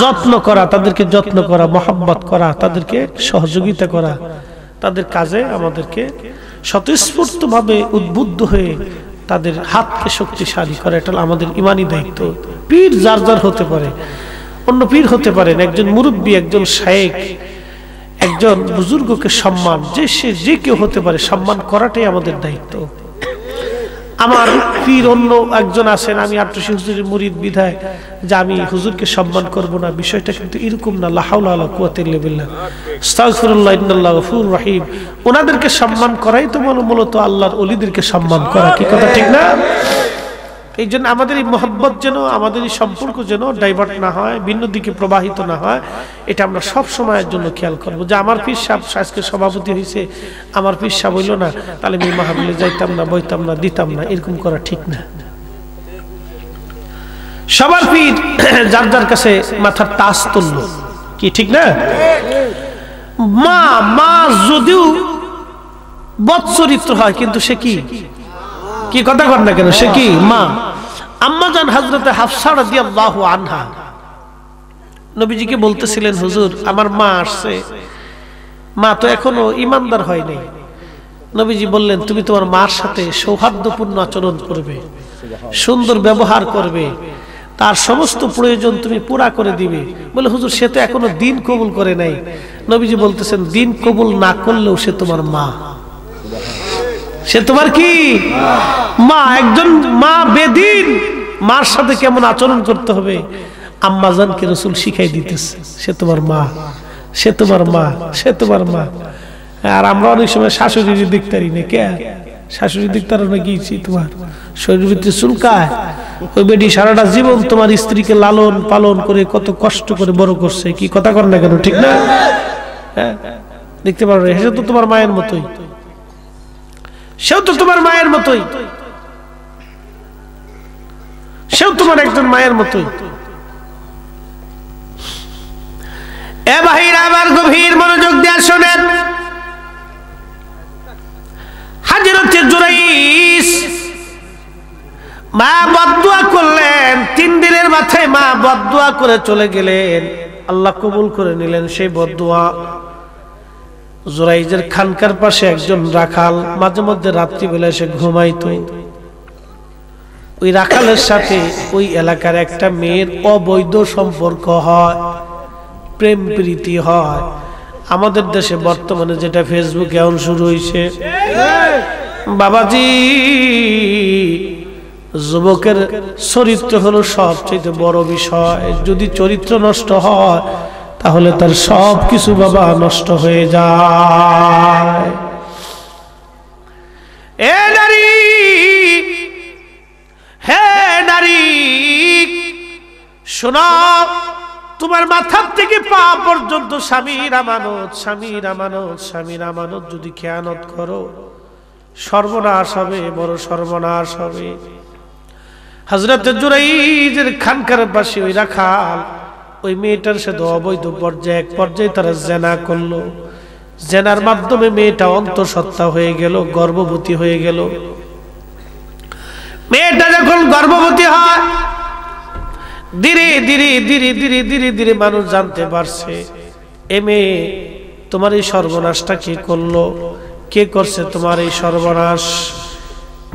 যত্ন করা, তাদেরকে যত্ন করা, মহব্বত করা, তাদেরকে সহযোগিতা করা, তাদের কাজে আমাদেরকে স্বতঃস্ফূর্ত ভাবে উদ্বুদ্ধ হয়ে তাদের হাতকে শক্তিশালী করা। এটা আমাদের ইমানি দায়িত্ব। পীর যার যার হতে পারে, অন্য পীর হতে পারেন, একজন মুরব্বী, একজন শায়েখ, একজন বুজুর্গকে সম্মান, যে কেউ হতে পারে, সম্মান করাটাই আমাদের দায়িত্ব। আমার পীর অন্য একজন আছেন, আমি আট্টুসি হুজুরের মুরিদ বিধায় যে আমি হুজুরকে সম্মান করব না, বিষয়টা কিন্তু এরকম না। লা হাওলা ওয়ালা কুওয়াতা ইল্লা বিল্লাহ, আস্তাগফিরুল্লাহ, ইন্নাল্লাহু গফুরুর রহিম। ওনাদেরকে সম্মান করাই তো মূলত আল্লাহর ওলিদেরকে সম্মান করা। কি কথা ঠিক না? এই জন্য আমাদের এই মহব্বত যেন, আমাদের এই সম্পর্ক যেন ডাইভার্ট না হয়, ভিন্ন দিকে প্রবাহিত না হয়, এটা আমরা সব সময়ের জন্য খেয়াল করবো। যে আমার পীর সাহেব আজকে সভাপতি হয়েছে, আমার পীর সাহেব হইল না, তাহলে আমি মাহফিলে যাইতাম না, বইতাম না, দিতাম না, এরকম করা ঠিক না। সবার পীর যার যার কাছে মাথার তাজ তুলল, কি ঠিক না? মা যদিও বৎসরিত্র হয়, কিন্তু সে কি কথা কর না কেন, সে কি মা। আম্মাজান হযরতে হাফসা রাদিয়াল্লাহু আনহা নবীজিকে বলতেছিলেন, হুজুর আমার মা আসছে, মা তো এখনো ইমানদার হয় নাই। নবীজি বললেন, তুমি তোমার মার সাথে সৌহার্দ্যপূর্ণ আচরণ করবে, সুন্দর ব্যবহার করবে, তার সমস্ত প্রয়োজন তুমি পুরা করে দিবে। বলে, হুজুর সে তো এখনো দিন কবুল করে নাই। নবীজি বলতেছেন, দিন কবুল না করলেও সে তোমার মা। সে তোমার কি মা। একজন মা বেদিন, মার সাথে কেমন আচরণ করতে হবে আম্মা জানকে রাসূল শিখাই দিতেছে। সে তোমার মা, সে তোমার মা, সে তোমার মা। আর আমরা অনেক সময় শাশুড়ির দিকতারি না, কে শাশুড়ির দিকতার না গিয়েছি, তোমার শরীর ভিতরে চুলকায়। ওই বেটি সারাটা জীবন তোমার স্ত্রীকে লালন পালন করে কত কষ্ট করে বড় করছে। কি কথা কর না কেন, ঠিক না? হ্যাঁ, দেখতে পারো, সে তো তোমার মায়ের মতোই, সেও তো তোমার মায়ের মতোই, সেও তোমার একজন মায়ের মতোই। এ ভাইরা আমার, গভীর মনোযোগ দিয়ে শোনেন। হযরতে জুরাইস মা বদদুয়া করলেন, 3 দিনের মাথায় মা বদদুয়া করে চলে গেলেন। আল্লাহ কবুল করে নিলেন সেই বদদুয়া। জুরাইজের খানকার পাশে একজন রাখাল মাঝে মধ্যে রাত্রিবেলা এসে ঘুমাইতো। ওই রাখালের সাথে ওই এলাকার একটা মেয়ের অবৈধ সম্পর্ক হয়, প্রেম প্রীতি হয়। আমাদের দেশে বর্তমানে যেটা ফেসবুকে এখন শুরু হয়েছে, বাবাজি, যুবকের চরিত্র হলো সবচেয়ে বড় বিষয়। যদি চরিত্র নষ্ট হয় তাহলে তার সব কিছু বাবা নষ্ট হয়ে যায়। এ নারী, হে নারী, শোনো, তোমার মাথার থেকে পা পর্যন্ত স্বামীর আমানত, স্বামীর আমানত, স্বামীর আমানত যদি খেয়ানত করো, সর্বনাশ হবে, বড় সর্বনাশ হবে। হযরতে জুরাইজের খানকার পাশে ওই রাখাল ওই মেয়েটার সাথে অবৈধ পর্যায়ে, এক পর্যায়ে তারা জেনা করলো। জেনার মাধ্যমে মেয়েটা অন্তঃসত্ত্বা হয়ে গেল, গর্ভবতী হয়ে গেল। মেয়েটা যখন গর্ভবতী হয়, ধীরে ধীরে ধীরে ধীরে ধীরে ধীরে মানুষ জানতে পারছে এ মেয়ে তোমার এই সর্বনাশটা কে করলো, কে করছে তোমার এই সর্বনাশ।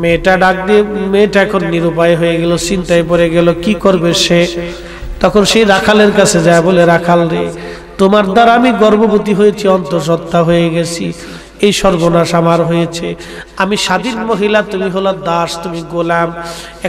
মেয়েটা ডাক দিয়ে, মেয়েটা এখন নিরুপায় হয়ে গেল, চিন্তায় পড়ে গেল কি করবে সে। তখন সেই রাখালের কাছে যায়, বলে রাখাল রে, তোমার দ্বারা আমি গর্ভবতী হয়েছি, অন্তঃসত্ত্বা হয়ে গেছি, এই সর্বনাশ আমার হয়েছে। আমি স্বাধীন মহিলা, তুমি হলো দাস, তুমি গোলাম।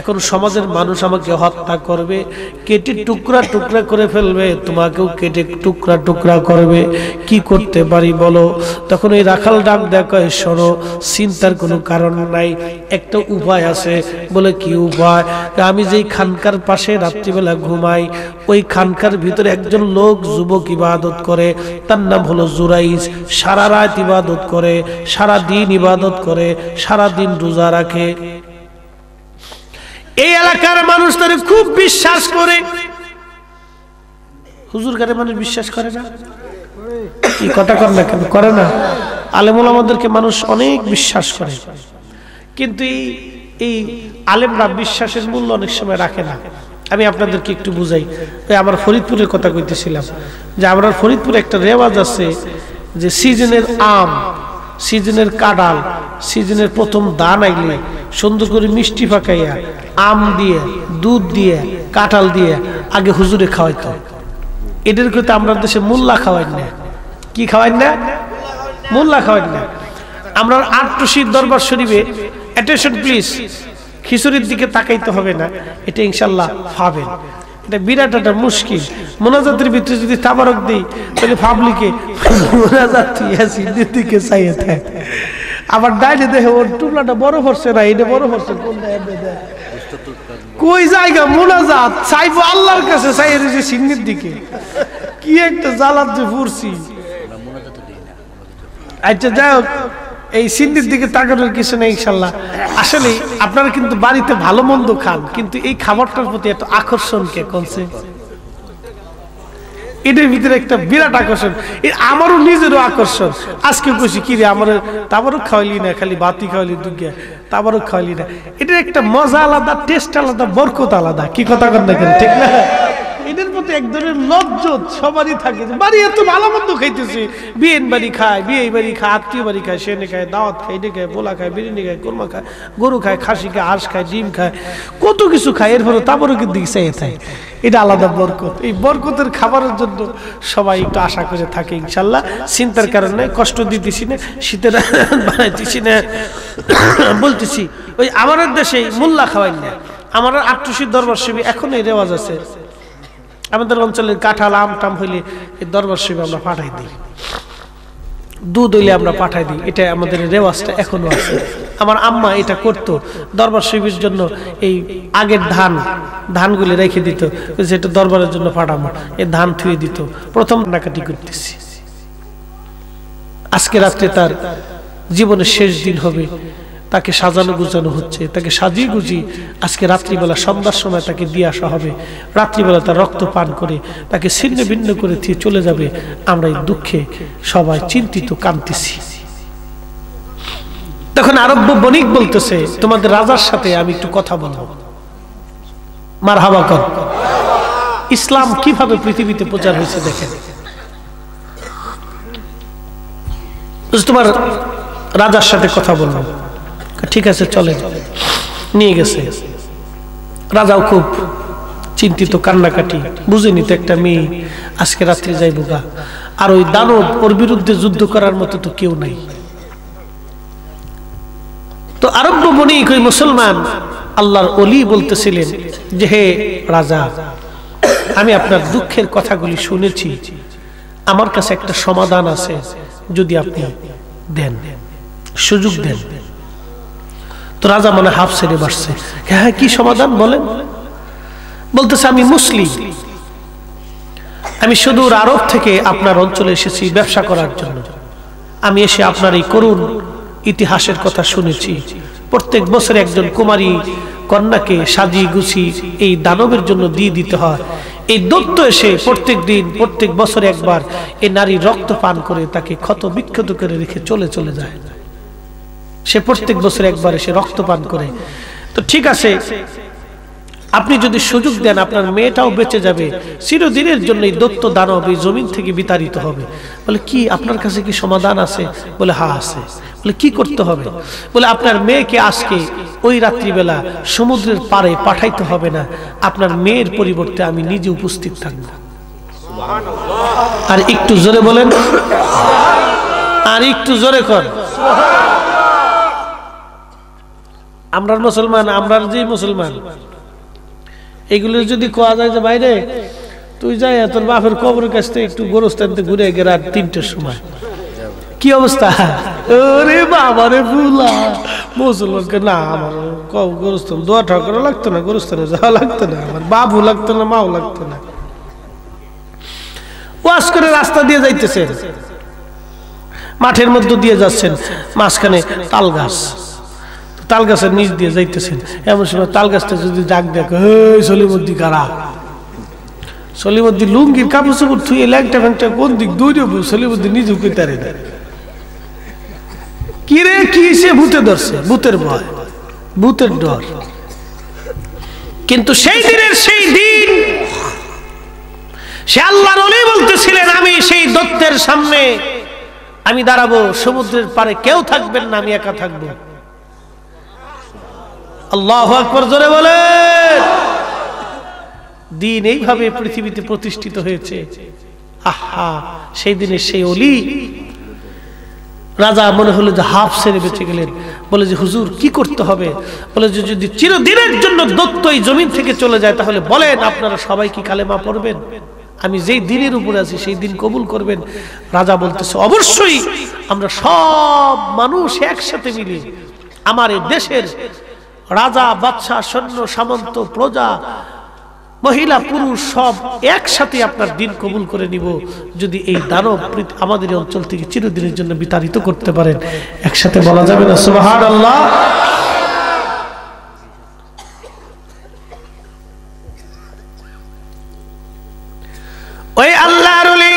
এখন সমাজের মানুষ আমাকে হত্যা করবে, কেটে টুকরা টুকরা করে ফেলবে, তোমাকেও কেটে টুকরা টুকরা করবে, কি করতে পারি বলো। তখন এই রাখাল ডাক দেখো, শোনো, চিন্তার কোনো কারণ নাই, একটা উপায় আছে। বলে কি উপায়? আমি যেই খানকার পাশে রাত্রিবেলা ঘুমাই, ওই খানকার ভিতরে একজন লোক যুবক ইবাদত করে, তার নাম হলো জুরাইজ। সারা রাত ইবাদত করে, সারা দিন ইবাদত করে, সারা দিন রোজা রাখে। এই এলাকার মানুষ তারে খুব বিশ্বাস করে। হুজুর গারে মানুষ বিশ্বাস করে না? কি কথা কর না কেন? করে না? আলেম ওলামাদেরকে মানুষ অনেক বিশ্বাস করে, কিন্তু এই আলেমরা বিশ্বাসের মূল্য অনেক সময় রাখে না। আমি আপনাদেরকে একটু বুঝাই। আমার ফরিদপুরের কথা কইতেছিলাম যে আমরা ফরিদপুরে একটা রেওয়াজ আছে যে সিজনের আম, সিজনের কাঁঠাল, সিজনের প্রথম দান আইলে সুন্দর করে মিষ্টি পাকাইয়া আম দিয়ে, দুধ দিয়ে, কাঁঠাল দিয়ে আগে হুজুরে খাওয়াইতো। এদের কথা আমরা দেশে মোল্লা খাওয়াই না। কি খাওয়াই না? মোল্লা খাওয়াই না। আমরা আটটুসির দরবার শরীফে, অ্যাটেনশন প্লিজ, খিচুড়ির দিকে তাকাইতে হবে না, এটা ইনশাল্লাহ পাবেন। এটা বিরাট একটা মুশকিল। মোনাজাতের ভিতরে যদি তাবারক দিই তাহলে পাবলিকে মোনাজাত ইয়াসিনের দিকে চাইয়ে থাকে। আবার ডাইনে দেখে ওর টুকলাটা বড় হচ্ছে না, এটা বড় হচ্ছে কোনটা, কই জায়গা মোনাজাত চাইবো আল্লাহর কাছে, চাইয়ে রয়েছে সিন্নির দিকে। কি একটা জ্বালাত যে ফুরছি। আচ্ছা যাই হোক, এই সিন্নির দিকে তাকানোর কিছু নেই ইনশাল্লাহ। আসলে আপনারা কিন্তু বাড়িতে ভালো মন্দ খান, কিন্তু এই খাবারটার প্রতি এত আকর্ষণ কে করছে? এটার ভিতরে একটা বিরাট আকর্ষণ। আমারও নিজেরও আকর্ষণ। আজকে খুশি কি রে, আমার তাবারও খাওয়াইলি না, খালি বাতি খাওয়াইলি, দুর্গা তাবারও খাওয়াইলি না। এটার একটা মজা আলাদা, টেস্ট আলাদা, বরকত আলাদা। কি কথা কন না কেন, ঠিক না? এদের প্রতি এক ধরনের লজ্জত সবারই থাকে। বাড়ি এত ভালো মন্দ খাইতেছে, বিয়েন বাড়ি খায়, বিয়ে বাড়ি খায়, আত্মীয় বাড়ি খায়, সেনে খায়, দাওয়াত খায়, এটা খায়, পোলা খায়, বিরিয়ানি খায়, কোরমা খায়, গরু খায়, খাসি খায়, হাঁস খায়, ডিম খায়, কত কিছু খায়। এরপরে তাবরকের দিকে চাইয়ে থাকে। এটা আলাদা বরকত। এই বরকতের খাবারের জন্য সবাই একটু আশা করে থাকে ইনশাল্লাহ। চিন্তার কারণে কষ্ট দিতেছি না, শীতের বানাইতেছি না, বলতেছি ওই আমাদের দেশে মোল্লা খাওয়াই না। আমার আটটুসির দরবার শরীফে এখন এই রেওয়াজ আছে। আমাদের অঞ্চলের কাঁঠাল আম টাম হইলে এই দরবার শরীফে আমরা পাঠাই দিই, দুধ হইলে আমরা পাঠাই দিই। এটা আমাদের রেওয়াজটা এখনো আছে। আমার আম্মা এটা করতো, দরবার শরীফের জন্য এই আগের ধানগুলি রেখে দিত, যেটা দরবারের জন্য পাঠাবো, এই ধান থুয়ে দিত। প্রথম নাকাটি করতেছি। আজকে রাত্রে তার জীবনের শেষ দিন হবে, তাকে সাজানো গুজানো হচ্ছে, তাকে সাজিয়ে গুজিয়ে আজকে রাত্রিবেলা সন্ধ্যার সময় তাকে দিয়ে আসা হবে। রাত্রিবেলা তার রক্ত পান করে তাকে ছিন্ন ভিন্ন করে দিয়ে চলে যাবে। আমরা এই দুঃখে সবাই চিন্তিত, কাঁদতেছি। তখন আরব্য বণিক বলতেছে, তোমাদের রাজার সাথে আমি একটু কথা বলবো। মারহাবা কর। ইসলাম কিভাবে পৃথিবীতে প্রচার হয়েছে দেখেন। তোমার রাজার সাথে কথা বলবো। ঠিক আছে চলে। নিয়ে গেছে। রাজাও খুব চিন্তিত, কান্নাকাটি, বুঝেনি তো একটা মেয়ে আজকে রাত্রে যাইব গা। আর ওই দানব, ওর বিরুদ্ধে যুদ্ধ করার মতো তো কেউ নাই। তো আরব্য বণিক, ওই মুসলমান আল্লাহর ওলি বলতেছিলেন যে, হে রাজা, আমি আপনার দুঃখের কথাগুলি শুনেছি, আমার কাছে একটা সমাধান আছে, যদি আপনি দেন, সুযোগ দেন। তো রাজা মানে হাফ ছেড়ে বাসছে। হ্যাঁ, কি সমাধান বলেন? বলতেছে, আমি মুসলিম, আমি সুদূর আরব থেকে আপনার অঞ্চলে এসেছি ব্যবসা করার জন্য। আমি এসে আপনার এই করুণ ইতিহাসের কথা শুনেছি। প্রত্যেক বছর একজন কুমারী কন্যাকে সাজিয়ে গুছিয়ে এই দানবের জন্য দিয়ে দিতে হয়। এই দৈত্য এসে প্রত্যেক দিন, প্রত্যেক বছর একবার এই নারী রক্ত পান করে তাকে ক্ষত বিক্ষত করে রেখে চলে যায়। সে প্রত্যেক বছর একবার এসে রক্ত পান করে। তো ঠিক আছে, আপনি যদি সুযোগ দেন আপনার মেয়েটাও বেঁচে যাবে, চিরদিনের জন্য এই দৈত্য দানব এই জমিন থেকে বিতাড়িত হবে। বলে কি আপনার কাছে কি সমাধান আছে? বলে হ্যাঁ আছে। বলে কি করতে হবে? বলে আপনার মেয়েকে আজকে ওই রাত্রিবেলা সমুদ্রের পাড়ে পাঠাইতে হবে না, আপনার মেয়ের পরিবর্তে আমি নিজে উপস্থিত থাকবো। আর একটু জোরে বলেন, আর একটু জোরে কর। আমরা মুসলমান, আমরা যে মুসলমান, এগুলো যদি কোয়া যায় যে বাইরে তুই যাই তোর বাপের কবরের কাছ থেকে একটু গোরস্থানতে ঘুরে গে রাত 3টের সময়, কি অবস্থা? ওরে বাবারে বুলা মুসলমানকে না আমার গোরস্থান দোয়া ঠাকুর লাগতো না, গোরস্থানে যাওয়া লাগতো না, আমার বাবু লাগতো না, মাও লাগতো না। ওয়াজ করে রাস্তা দিয়ে যাইতেছেন, মাঠের মধ্য দিয়ে যাচ্ছেন, মাঝখানে তাল গাছ, তাল গাছের নিচ দিয়ে যাইতেছেন, এমন সময় তাল গাছটা যদি ডাক দেখো, সলিমুদ্দি কারা? সলিমুদ্দি লুঙ্গির কাপড় চোপড় থুয়ে ল্যাংটা ফ্যাংটা কোন দিক দৌড়ে সলিমুদ্দি নিজে উঠে দেয়। কি রে কি সে ভূতে ধরছে, ভূতের ভয়, ভূতের ডর। কিন্তু সেই দিনের সেই দিন সে আল্লাহর ওলি বলতেছিলেন, আমি সেই দৈত্যের সামনে আমি দাঁড়াবো, সমুদ্রের পারে কেউ থাকবেন না, আমি একা থাকবো। আল্লাহু আকবার, জোরে বলেন। দিন এইভাবে পৃথিবীতে প্রতিষ্ঠিত হয়েছে। আহা, সেই দিনের সেই ওলি রাজা মনে হলো যে হাফ ছেড়ে বেঁচে গেলেন। বলে যে হুজুর কি করতে হবে? বলে যে যদি চিরদিনের জন্য দৈত্য এই জমিন থেকে চলে যায় তাহলে বলেন আপনারা সবাই কি কালেমা পড়বেন? আমি যেই দিনের উপরে আছি সেই দিন কবুল করবেন। রাজা বলতেছে অবশ্যই আমরা সব মানুষ একসাথে মিলে আমার এই দেশের রাজা বাদশা সৈন্য সামন্ত প্রজা মহিলা পুরুষ সব একসাথে আপনার দিন কবুল করে নিব যদি এই দানব আমাদের অঞ্চল থেকে চিরদিনের জন্য বিতাড়িত করতে পারেন। একসাথে বলা যাবে না সুবহানাল্লাহ? ওই আল্লাহর ওলি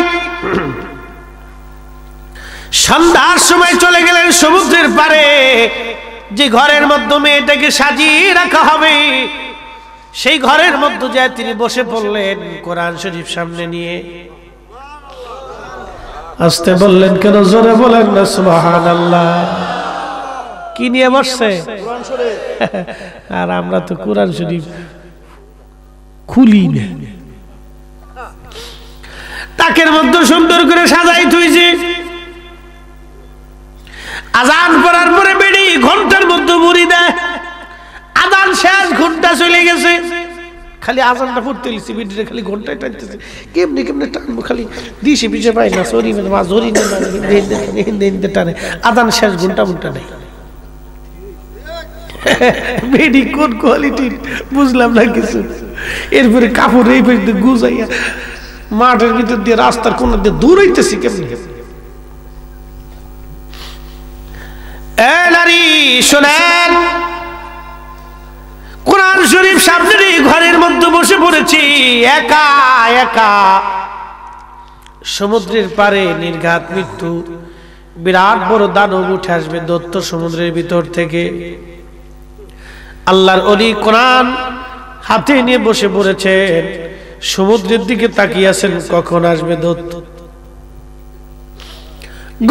সন্ধ্যার সময় চলে গেলেন সমুদ্রের পারে, যে ঘরের মাধ্যমে এটাকে সাজিয়ে রাখা হবে সেই ঘরের মধ্যে যায় তিনি বসে পড়লেন কোরআন শরীফ সামনে নিয়ে। আস্তে বললেন কেন? জোরে বলেন না সুবহানাল্লাহ। কি নিয়ে বসছে? কোরআন শরীফ। আর আমরা তো কোরআন শরীফ খুলি না, তাকের মধ্যে সুন্দর করে সাজাই থুইছে। আজান পড়ার পরে বেড়ি ঘন্টার মধ্যে মুড়ি দেয়, আজান শেষ, ঘন্টা চলে গেছে, খালি আজানটা পড়তে লিছি, বিডিরে খালি ঘন্টায় টানতেছে, কেমনে কেমনে টানবো, খালি দিশে পিছে পাই না, সরি মা জরি না, হিন্দে টানে, আজান শেষ, ঘন্টা মুন্টা নেই। বেডি কোন কোয়ালিটির বুঝলাম না কিছু। এরপরে কাপড় এই পেটে গুজাইয়া মাঠের ভিতর দিয়ে রাস্তার কোন দিয়ে দৌড়াইতেছি কেমনে। নারী শোনেন, কোরআন শরীফ সামনে ঘরের মধ্যে বসে পড়েছি একা একা। সমুদ্রের পারে নির্ঘাত মৃত্যু, বিরাট বড় দানব উঠে আসবে দৈত্য সমুদ্রের ভিতর থেকে। আল্লাহর ওলি কোরআন হাতে নিয়ে বসে পড়েছেন, সমুদ্রের দিকে তাকিয়ে আছেন কখন আসবে দৈত্য।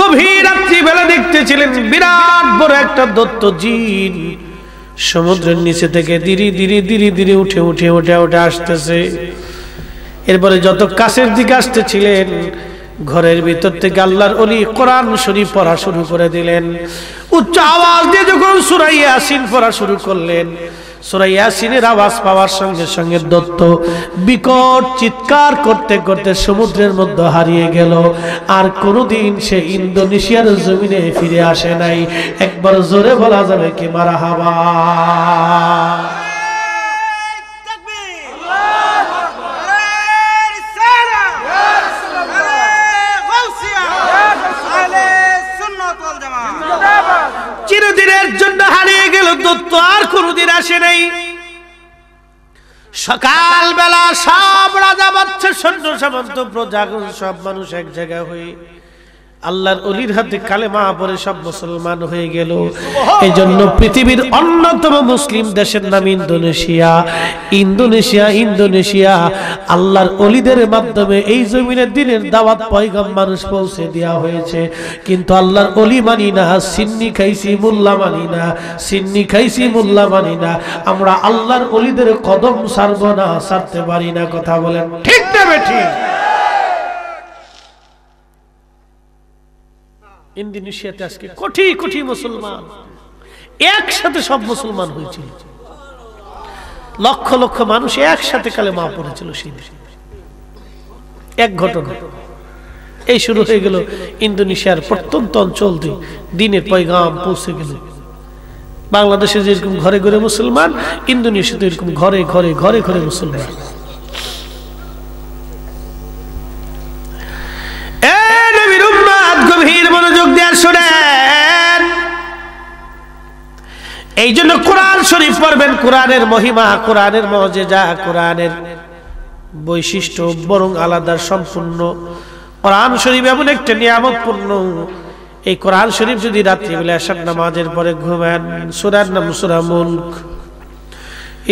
গভীর রাত্রি বেলা দেখতেছিলেন বিরাট বড় একটা দৈত্য জিন সমুদ্রের নিচে থেকে ধীরে ধীরে ধীরে ধীরে উঠে উঠে উঠে উঠে আসতেছে। এরপরে যত কাছের দিকে আসতেছিলেন ঘরের ভিতর থেকে আল্লাহর ওলি কোরআন শরীফ পড়া শুরু করে দিলেন। উচ্চ আওয়াজ দিয়ে যখন সূরা ইয়াসিন পড়া শুরু করলেন, সূরা ইয়াসিনের আওয়াজ পাওয়ার সঙ্গে সঙ্গে দৈত্য বিকট চিৎকার করতে করতে সমুদ্রের মধ্যে হারিয়ে গেল। আর কোনোদিন সে ইন্দোনেশিয়ার জমিনে ফিরে আসে নাই। একবার জোরে বলা যাবে কি মারহাবা? চিরদিনের জন্য হারিয়ে গেল দৈত্য, আর কোনদিন আসে নাই। সকাল বেলা সব রাজা বাদশা সৈন্য সামন্ত প্রজা সব মানুষ এক জায়গা হয়ে আল্লাহর ওলির হাতে কালেমা পড়ে সব মুসলমান হয়ে গেল। এই জন্য পৃথিবীর অন্যতম মুসলিম দেশের নাম ইন্দোনেশিয়া। ইন্দোনেশিয়া আল্লাহর ওলিদের মাধ্যমে এই জমিনের দিনের দাওয়াত পয়গাম মানুষ পৌঁছে দেওয়া হয়েছে। কিন্তু আল্লাহর ওলি মানি না, সিন্নি খাইছি মোল্লা মানি না, সিন্নি খাইছি মোল্লা মানি না। আমরা আল্লাহর ওলিদের কদম ছাড়ব না, ছাড়তে পারি না। কথা বলেন ঠিক না বেঠিক? ইন্দোনেশিয়াতে আজকে কোটি কোটি মুসলমান একসাথে, সব মুসলমান হয়েছিল, লক্ষ লক্ষ মানুষ একসাথে কালেমা পড়েছিল। সেই এক ঘটনা এই শুরু হয়ে গেল। ইন্দোনেশিয়ার প্রত্যন্ত অঞ্চল দিয়ে দ্বীনের পয়গাম পৌঁছে গেল। বাংলাদেশে যেরকম ঘরে ঘরে মুসলমান, ইন্দোনেশিয়াতে এরকম ঘরে ঘরে ঘরে ঘরে মুসলমান। গভীর মনোযোগ দিয়ে শুনেন। এই জন্য কোরআন শরীফ পড়বেন। কোরআনের মহিমা, কোরআনের মুজিজা, কোরআনের বৈশিষ্ট্য বরং আলাদা, সম্পূর্ণ। কোরআন শরীফ এমন একটা নিয়ামতপূর্ণ। এই কোরআন শরীফ যদি রাত্রিবেলা এশার নামাজের পরে ঘুমান, সূরার নাম সূরা মুলক।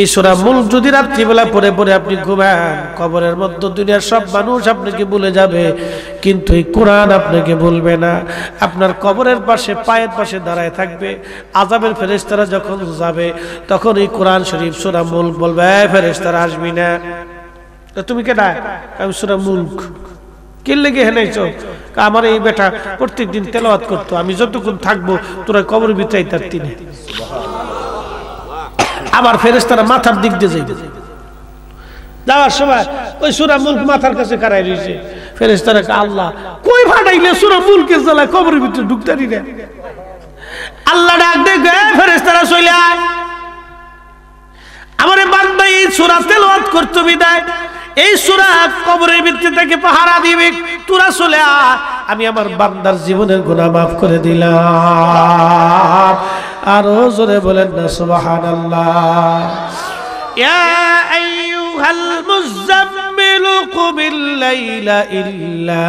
এই সূরা মুলক যদি রাত্রিবেলা পড়ে পড়ে আপনি ঘুমান, কবরের মধ্যে দুনিয়ার সব মানুষ আপনাকে ভুলে যাবে, কিন্তু এই কোরআন আপনাকে ভুলবে না। আপনার কবরের পাশে, পায়ের পাশে দাঁড়ায় থাকবে। আযাবের ফেরেশতারা যখন যাবে, তখন এই কোরআন শরীফ সূরা মুলক বলবে, এই ফেরেশতারা আসবি না। তুমি কেডা? আমি সূরা মুলক। কি লেগে হেনাইছো? আমার এই বেটা প্রত্যেকদিন তেলাওয়াত করতো, আমি যতক্ষণ থাকবো তোরা কবরের ভিতরে থাকতি না। আবার ফেরেশতারা মাথার দিক দিয়ে যাইবে, যাওয়ার সময় ওই সূরা মুলক মাথার কাছে খাড়াই রইছে। ফেরেশতারা আল্লাহ কই ফাটাইলে সূরা মুলকের জ্বালায় কবরের ভিতরে ঢুকতারি না। আল্লাহ ডাক দেখে, ফেরেশতারা চলে আয়, আমারে বান্দা এই সূরা তেলাওয়াত করতে বিদায়, এই সূরা কবরের ভিতরে থেকে পাহারা দিবে, তোরা চলে আয়, আমি আমার বান্দার জীবনের গুনাহ মাফ করে দিলাম। আরো জোরে বলেন না সুবহানাল্লাহ। ইয়া আইয়ুহাল মুযাম্মিলু কুমিল লাইলা ইল্লা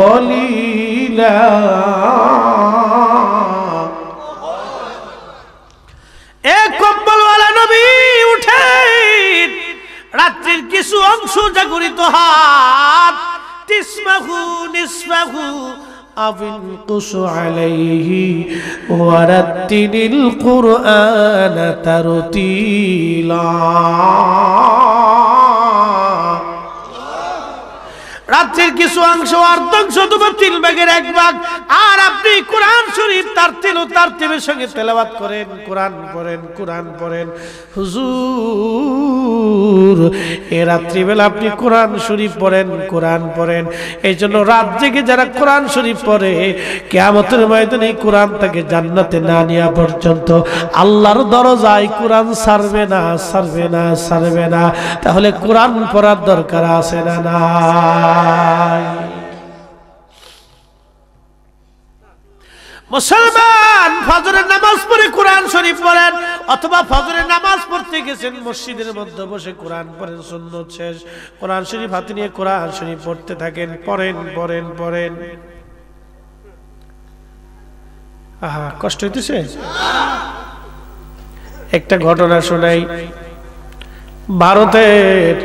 কলিলা। এ কম্বলওয়ালা নবী উঠেন, রাত্রির কিছু অংশ জাগরিত হাত, তিসমাহু নিসফাহু আবিনকুস আলাইহি ওয়ারাত্তিলিল কুরআন তারতিলা। রাত্রির কিছু অংশ, অর্ধাংশ তোমার 3 ভাগের 1 ভাগ, আর আপনি কোরআন শরীফ তার তিলের সঙ্গে তেলাওয়াত করেন, কোরআন পড়েন, কোরআন পড়েন। হুজুর এই রাত্রিবেলা আপনি কোরআন শরীফ পড়েন, কোরআন পড়েন। এই জন্য রাত জেগে যারা কোরআন শরীফ পড়ে, কিয়ামতের ময়দানে কোরআন তাকে জান্নাতে না নেওয়া পর্যন্ত আল্লাহর দরজায় কোরআন ছাড়বে না, ছাড়বে না, ছাড়বে না। তাহলে কোরআন পড়ার দরকার আছে না না? মুসলমান ফজরের নামাজ পড়ে কোরআন শরীফ পড়েন, অথবা ফজরের নামাজ পড়তে গেছেন মসজিদের মধ্যে বসে কোরআন পড়েন, সুন্নত শেষ কোরআন শরীফ হাতে নিয়ে কোরআন শরীফ পড়তে থাকেন, পড়েন পড়েন পড়েন। আহা, কষ্ট হইতেছে। একটা ঘটনা শোনাই। ভারতের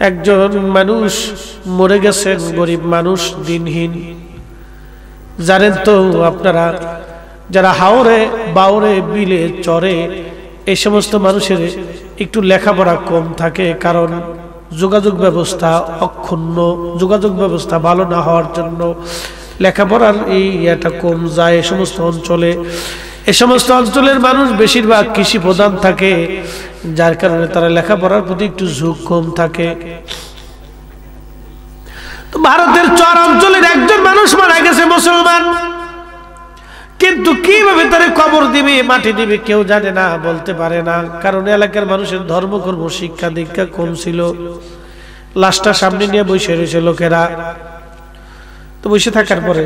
একজন মানুষ মরে গেছেন, গরিব মানুষ, দিনহীন। জানেন তো আপনারা, যারা হাওরে বাউরে বিলে চরে, এই সমস্ত মানুষের একটু লেখাপড়া কম থাকে, কারণ যোগাযোগ ব্যবস্থা অক্ষুণ্ণ, যোগাযোগ ব্যবস্থা ভালো না হওয়ার জন্য লেখাপড়ার এই এটা কম যায় এই সমস্ত অঞ্চলে। এই সমস্ত অঞ্চলের মানুষ বেশিরভাগ কৃষি প্রধান থাকে, যার কারণে তারা লেখাপড়ার প্রতি একটু ঝোঁক কম থাকে। তো ভারতের চর অঞ্চলের একজন মানুষ মারা গেছে, মুসলমান, কিন্তু কিভাবে তারে কবর দিবে, মাটি দিবে কেউ জানে না, বলতে পারে না, কারণ এলাকার মানুষের ধর্মকর্ম শিক্ষা দীক্ষা কম ছিল। লাশটা সামনে নিয়ে বসে রয়েছে লোকেরা। তো বসে থাকার পরে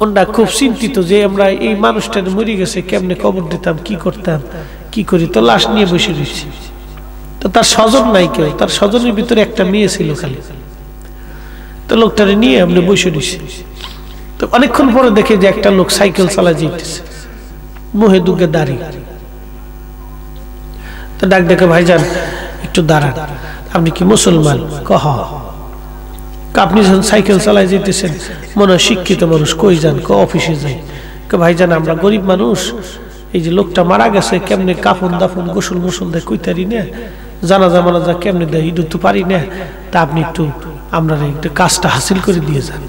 ওনারা খুব চিন্তিত যে আমরা এই মানুষটা মরে গেছে, কেমনে কবর দিতাম, কি করতাম, কি করি। তো লাশ নিয়ে বসে রয়েছে। তো তার স্বজন নাই কেউ, তার স্বজনের ভিতরে একটা মেয়ে ছিল খালি। তো লোকটারে নিয়ে আপনি বসে দিছে। তো অনেকক্ষণ পরে দেখে যে একটা লোক সাইকেল চালা যেতেছে, মুহে দুগে দাঁড়িয়ে। তো ডাক ডেকে, ভাইজান একটু দাঁড়ান, আপনি কি মুসলমান? কহ। আপনি যখন সাইকেল চালায় যেতেছেন, মনে হয় শিক্ষিত মানুষ। কই যান? অফিসে যাই। ভাইজান আমরা গরিব মানুষ, এই যে লোকটা মারা গেছে, কেমনে কাফন দাফন গোসল মোসল দেয় কইতারি না, জানাজা মানাজা কেমনে দেয় ইদু তো পারি না, তা আপনি একটু আমরা একটু কাজটা হাসিল করে দিয়ে যান।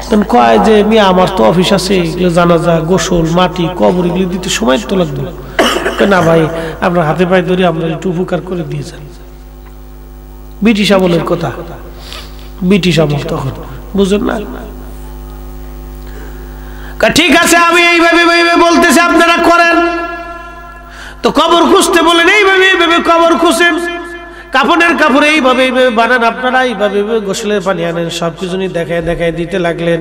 তখন কয় যে মিয়া আমার তো অফিস আছে, এগুলো জানাজা গোসল মাটি কবর এগুলো দিতে সময় তো লাগবে না ভাই, আপনার হাতে পায়ে ধরে আমরা একটু উপকার করে দিয়ে যান। ব্রিটিশ আমলের কথা, ব্রিটিশ আমল তখন, বুঝলেন না? ঠিক আছে আমি এইভাবে বলতেছি, আপনারা করেন। তো কবর খুঁজতে বলেন, এইভাবে কবর খুঁজেন, কাপড়ের কাপড় এইভাবে বানান, আপনারা এইভাবে গোসলের পানি আনেন, সবকিছু দেখায় দিতে লাগলেন।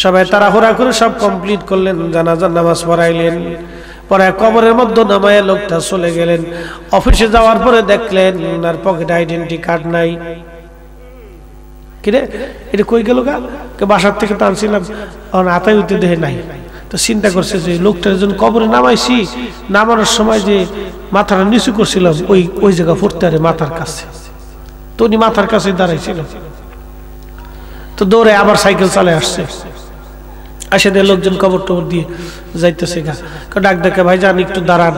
সবাই তাড়াহুড়া করে সব কমপ্লিট করলেন, জানাজার নামাজ পড়াইলেন, পরে কবরের মধ্যে নামায় লোকটা চলে গেলেন। অফিসে যাওয়ার পরে দেখলেন আর পকেটে আইডেন্টি কার্ড নাই। কিরে এটা কই গেল গা? বাসার থেকে টানছিলাম, আতাই উঠতে দেহে নাই। তো চিন্তা করছে যে লোকটার জন্য কবরে নামাইছি, নামানোর সময় যে মাথাটা নিচু করছিলাম ওই জায়গা পড়তে আরে মাথার কাছে, তো উনি মাথার কাছে দাঁড়াইছিল। তো দৌড়ে আবার সাইকেল চালায় আসছে, আসে দিয়ে লোকজন কবর টবর দিয়ে যাইতেছে গা। ডাক ডাকে, ভাই যান একটু দাঁড়ান,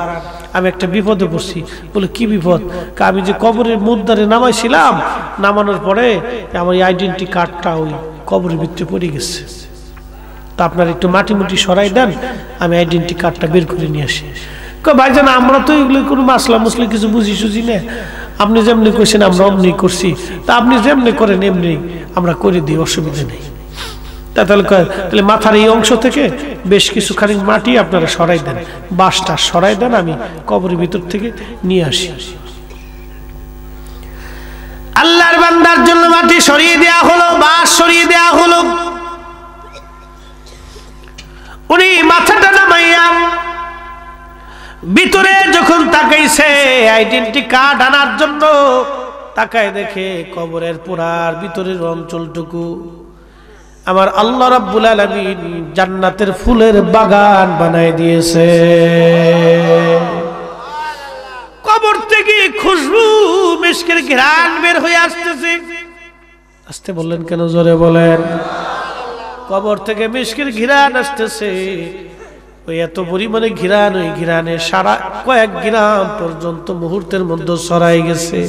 আমি একটা বিপদে পড়ছি। বলে কি বিপদ? আমি যে কবরের মুদ্দারে নামাইছিলাম, নামানোর পরে আমার আইডেন্টি কার্ডটা ওই কবরের ভিতরে পড়ে গেছে, তা আপনার একটু মাটি মুটি সরাই দেন, আমি আইডেন্টি কার্ডটা বের করে নিয়ে আসি। ভাইজান আমরা তো এগুলো কোনো মাসলা মুসলি কিছু বুঝি সুঝি না, আপনি যেমনি কইছেন আমরা অমনি করছি, তা আপনি যেমনি করেন এমনি আমরা করে দিই, অসুবিধা নেই। তাহলে মাথার এই অংশ থেকে বেশ কিছু খানিক মাটি আপনারা সরাই দেন, বাঁশটা সরাই দেন, আমি কবরের ভিতর থেকে নিয়ে আসি। আল্লাহর বান্দার জন্য মাটি সরিয়ে দেয়া হলো, বাঁশ সরিয়ে দেয়া হলো। উনি মাথাটা নামাইয়া ভিতরে যখন তাকাইছে আইডেন্টি কার্ড আনার জন্য, তাকায় দেখে কবরের পোড়ার ভিতরের অঞ্চলটুকু আমার আল্লাহ রাব্বুল আলামিন জান্নাতের ফুলের বাগান বানায় দিয়েছে। কবর থেকে খুশবু মিশকের ঘ্রাণ বের হয়ে আসতেছে। আসতে বললেন কেন? জোরে বলেন। কবর থেকে মিশকের ঘ্রাণ আসতেছে, ওই এত পরিমাণে ঘ্রাণ, ওই ঘ্রাণে সারা কয়েক গ্রাম পর্যন্ত মুহূর্তের মধ্যে ছড়াই গেছে।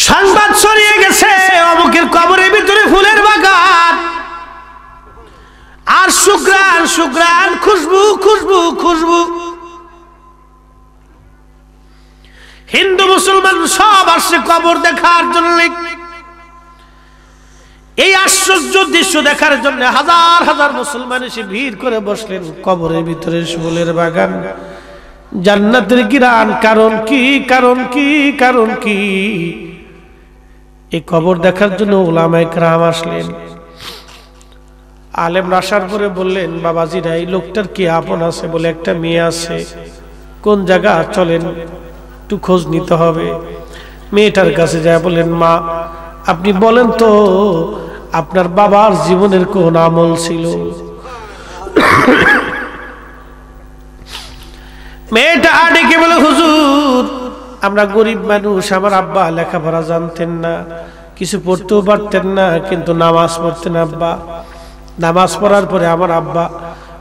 সংবাদ ছড়িয়ে গেছে অমুকের কবরের ভিতরে ফুলের বাগান, আর সুগ্রাণ সুগ্রাণ, খুশবু খুশবু খুশবু। হিন্দু মুসলমান সব আসছে কবর দেখার জন্য। এই আশ্চর্য দৃশ্য দেখার জন্য হাজার হাজার মুসলমান এসে ভিড় করে বসলেন। কবরের ভিতরে ফুলের বাগান, জান্নাতের ঘ্রাণ। কারণ কি? কারণ কি? কারণ কি? এই কবর দেখার জন্য উলামায়ে কেরাম আসলেন। আলেম আসার পরে বললেন, বাবাজিরা এই লোকটার কি আপন আছে? বলে একটা মেয়ে আছে। কোন জায়গা? চলেন একটু খোঁজ নিতে হবে। মেয়েটার কাছে যায় বলেন, মা আপনি বলেন তো আপনার বাবার জীবনের কোন আমল ছিল? মেয়েটা ডেকে বলে, হুজুর আমরা গরিব মানুষ, আমার আব্বা লেখাপড়া জানতেন না, কিছু পড়তেও পারতেন না, কিন্তু নামাজ পড়তেন আব্বা। নামাজ পড়ার পরে আমার আব্বা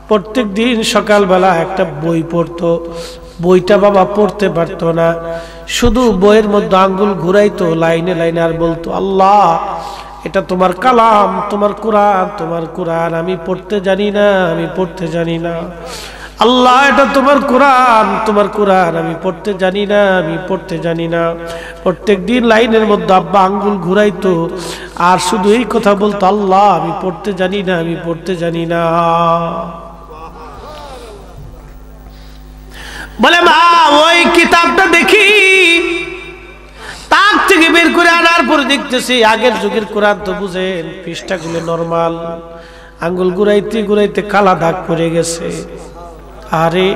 প্রত্যেক দিন সকালবেলা একটা বই পড়তো। বইটা বাবা পড়তে পারতো না, শুধু বইয়ের মধ্যে আঙ্গুল ঘুরাইতো লাইনে লাইনে, আর বলতো, আল্লাহ এটা তোমার কালাম, তোমার কোরআন, তোমার কোরআন, আমি পড়তে জানি না, আমি পড়তে জানি না। আল্লাহ এটা তোমার কোরআন, তোমার কোরআন, আমি পড়তে জানি না, আমি পড়তে জানি না। প্রত্যেক দিন লাইনের মধ্যে আব্বা আঙ্গুল ঘুরাইতো আর শুধু এই কথা বলতো, আল্লাহ আমি পড়তে জানি না, আমি পড়তে জানি না। বলে, মা ওই কিতাবটা দেখি। তাক থেকে বের করে আনার পরে দেখতেছি আগের যুগের কোরআন তো বুঝেন, পৃষ্ঠাগুলো নরমাল, আঙ্গুল ঘুরাইতে ঘুরাইতে কালা দাগ পড়ে গেছে। আরে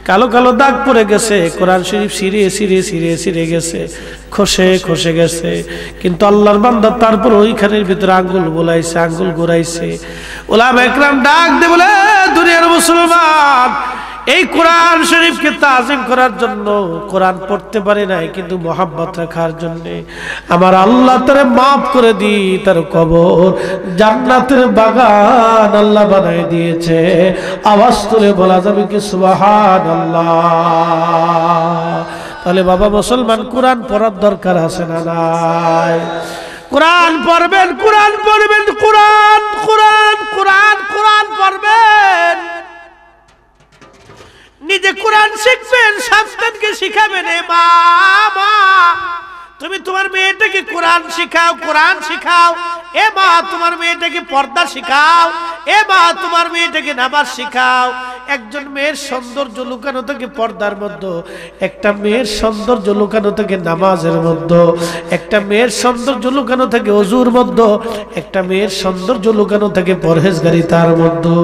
কালো কালো দাগ পড়ে গেছে, কোরআন শরীফ ছিঁড়ে গেছে, খসে গেছে। কিন্তু আল্লাহর বান্দা তারপর ওইখানের ভিতরে আঙ্গুল বোলাইছে, আঙ্গুল ঘুরাইছে। উলামা ইকরাম ডাক দিয়ে বলে, দুনিয়ার মুসলমান, এই কোরআন শরীফকে তাজিম করার জন্য কোরআন পড়তে পারে নাই, কিন্তু মোহাব্বত রাখার জন্য আমার আল্লাহ তারে মাফ করে দি, তার কবর জান্নাতের বাগান আল্লাহ বানাই দিয়েছে। আওয়াজ তুলে বলা যাবে কি সুবহানাল্লাহ? তাহলে বাবা মুসলমান, কোরআন পড়ার দরকার আছে না নাই? কোরআন পড়বেন, কোরআন পড়বেন, কোরআন কোরআন কোরআন কোরআন পড়বেন, নিজে কোরআন শিখবেন, সন্তানকে শিখাবেন। এ মা, তুমি তোমার মেয়েটাকে কোরআন শিখাও, কোরআন শিখাও। এ মা, তোমার মেয়েটাকে পর্দা শিখাও। এ মা, তোমার মেয়েটাকে নামাজ শিখাও। একজন মেয়ের সৌন্দর্য লুকানো থাকে পর্দার মধ্যে, একটা মেয়ের সৌন্দর্য লুকানো থাকে নামাজের মধ্যে, একটা মেয়ের সৌন্দর্য লুকানো থাকে ওযুর মধ্যে, একটা মেয়ের সৌন্দর্য লুকানো থাকে পরহেজগারিতার মধ্যে।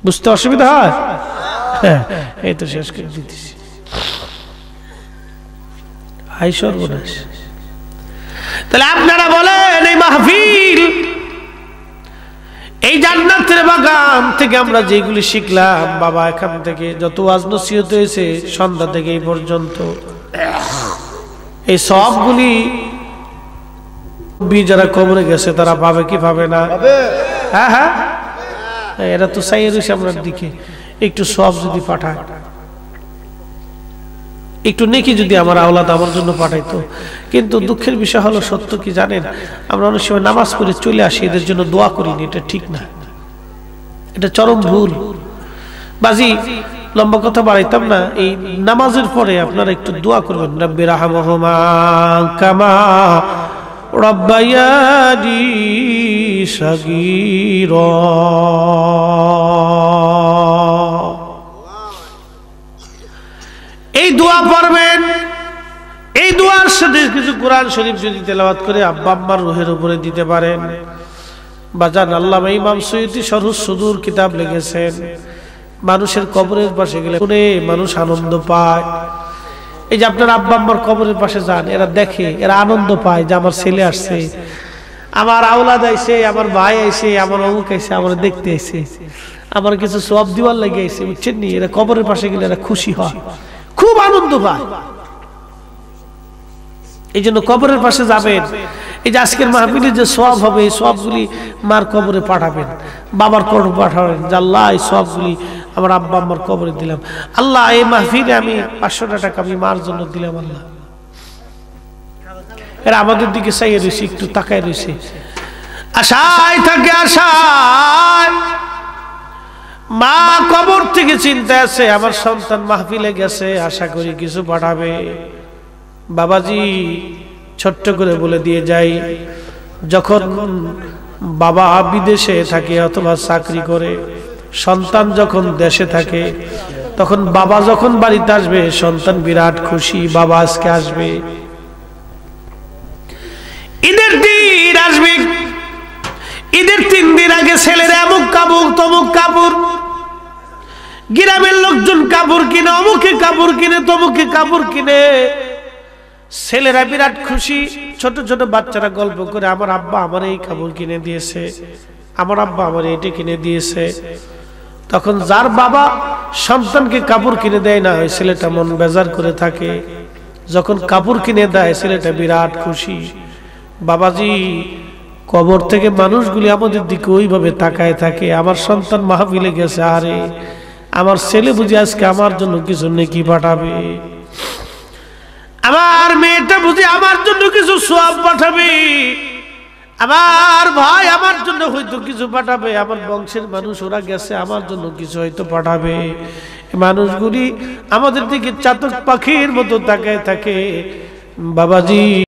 বুঝতে অসুবিধা হয়? হ্যাঁ, এই তো শেষ করে দিতেছি। হাই সর্বনাশ। তাহলে আপনারা বলেন, এই মাহফিল, এই জান্নাতের বাগান থেকে আমরা যেগুলি শিখলাম, বাবা এখান থেকে যত ওয়াজ নসিহত হয়েছে সন্ধ্যা থেকে এই পর্যন্ত, এই সবগুলি যারা কবরে গেছে তারা পাবে কি পাবে না? হ্যাঁ হ্যাঁ, এরা তো চাইয়ে রয়েছে আপনার দিকে। একটু সব যদি পাঠায়, একটু নেকি যদি আমার আওলাদ আমার জন্য পাঠাইতো। কিন্তু দুঃখের বিষয় হলো, সত্য কি জানেন, আমরা অনেক সময় নামাজ পড়ে চলে আসি, এদের জন্য দোয়া করিনি। এটা ঠিক না, এটা চরম ভুল। বাজি লম্বা কথা বাড়াইতাম না, এই নামাজের পরে আপনারা একটু দোয়া করবেন, রব্বি রাহমহুমা কামা রব্বায়ানি সাগীরা। এই দোয়া পড়বেন। এই দোয়ার সাথে কিছু কোরআন শরীফ যদি তেলাওয়াত করে আব্বা আম্মার রুহের উপরে দিতে পারেন। বাজান, আল্লামা ইমাম সুয়ুতী শরহুস সুদূর কিতাব লিখেছেন, মানুষের কবরের পাশে গেলে মানুষ আনন্দ পায়। এই যে আপনার আব্বা আম্মার কবরের পাশে যান, এরা দেখে, এরা আনন্দ পায় যে আমার ছেলে আসছে, আমার আওলাদ আইছে, আমার ভাই আইছে, আমার অমুক আইছে, আমার দেখতে আইছে, আমার কিছু সওয়াব দিওয়ার লাগে আইছে, বুঝছেন নি? এরা কবরের পাশে গেলে এরা খুশি হয়, খুব আনন্দ পায়। এই জন্য কবরের পাশে যাবেন। এই যে আজকের মাহফিলে যে সওয়াব হবে, এই সওয়াবগুলি মার কবরে পাঠাবেন, বাবার কবরে পাঠাবেন, যে আল্লাহ এই সওয়াবগুলি আমার আব্বা আম্মার কবরে দিলাম। আল্লাহ, এই মাহফিলে আমি 500 টাকা আমি মার জন্য দিলাম। আল্লাহ, এরা আমাদের দিকে চাইয়ে রয়েছে, একটু তাকায় রয়েছে, আশায় থাকে, আশায়। মা কবর থেকে চিন্তা আছে, আমার সন্তান মাহফিলে গেছে, আশা করি কিছু পাঠাবে। বাবাজি ছোট্ট করে বলে দিয়ে যাই, যখন বাবা বিদেশে থাকে অথবা চাকরি করে, সন্তান যখন দেশে থাকে, তখন বাবা যখন বাড়িতে আসবে সন্তান বিরাট খুশি, বাবা আজকে আসবে। ঈদের দিন আসবে, ঈদের 3 দিন আগে ছেলেরা অমুক কাপড় তমুক কাপড়, গ্রামের লোকজন কাপড় কিনে, অমুকে কাপড় কিনে, তমুকে কাপড় কিনে, ছেলেরা বিরাট খুশি। ছোট ছোট বাচ্চারা গল্প করে, আমার আব্বা আমার এই কাপড় কিনে দিয়েছে, আমার আব্বা আমার এটা কিনে দিয়েছে। তখন যার বাবা সন্তানকে কাপড় কিনে দেয় না, ওই ছেলেটা মন বেজার করে থাকে। যখন কাপড় কিনে দেয়, ছেলেটা বিরাট খুশি। বাবাজি, কবর থেকে মানুষগুলি আমাদের দিকে ওইভাবে তাকায় থাকে, আমার সন্তান মাহফিলে গেছে, আরে আমার ছেলে বুঝি আজকে আমার জন্য কিছু নেকি পাঠাবে, আমার মেয়েটা বুঝি আমার জন্য কিছু সওয়াব পাঠাবে, আমার ভাই আমার জন্য হয়তো কিছু পাঠাবে, আমার বংশের মানুষ ওরা গেছে আমার জন্য কিছু হয়তো পাঠাবে। মানুষগুলি আমাদের দিকে চাতক পাখির মতো তাকায় থাকে। বাবাজি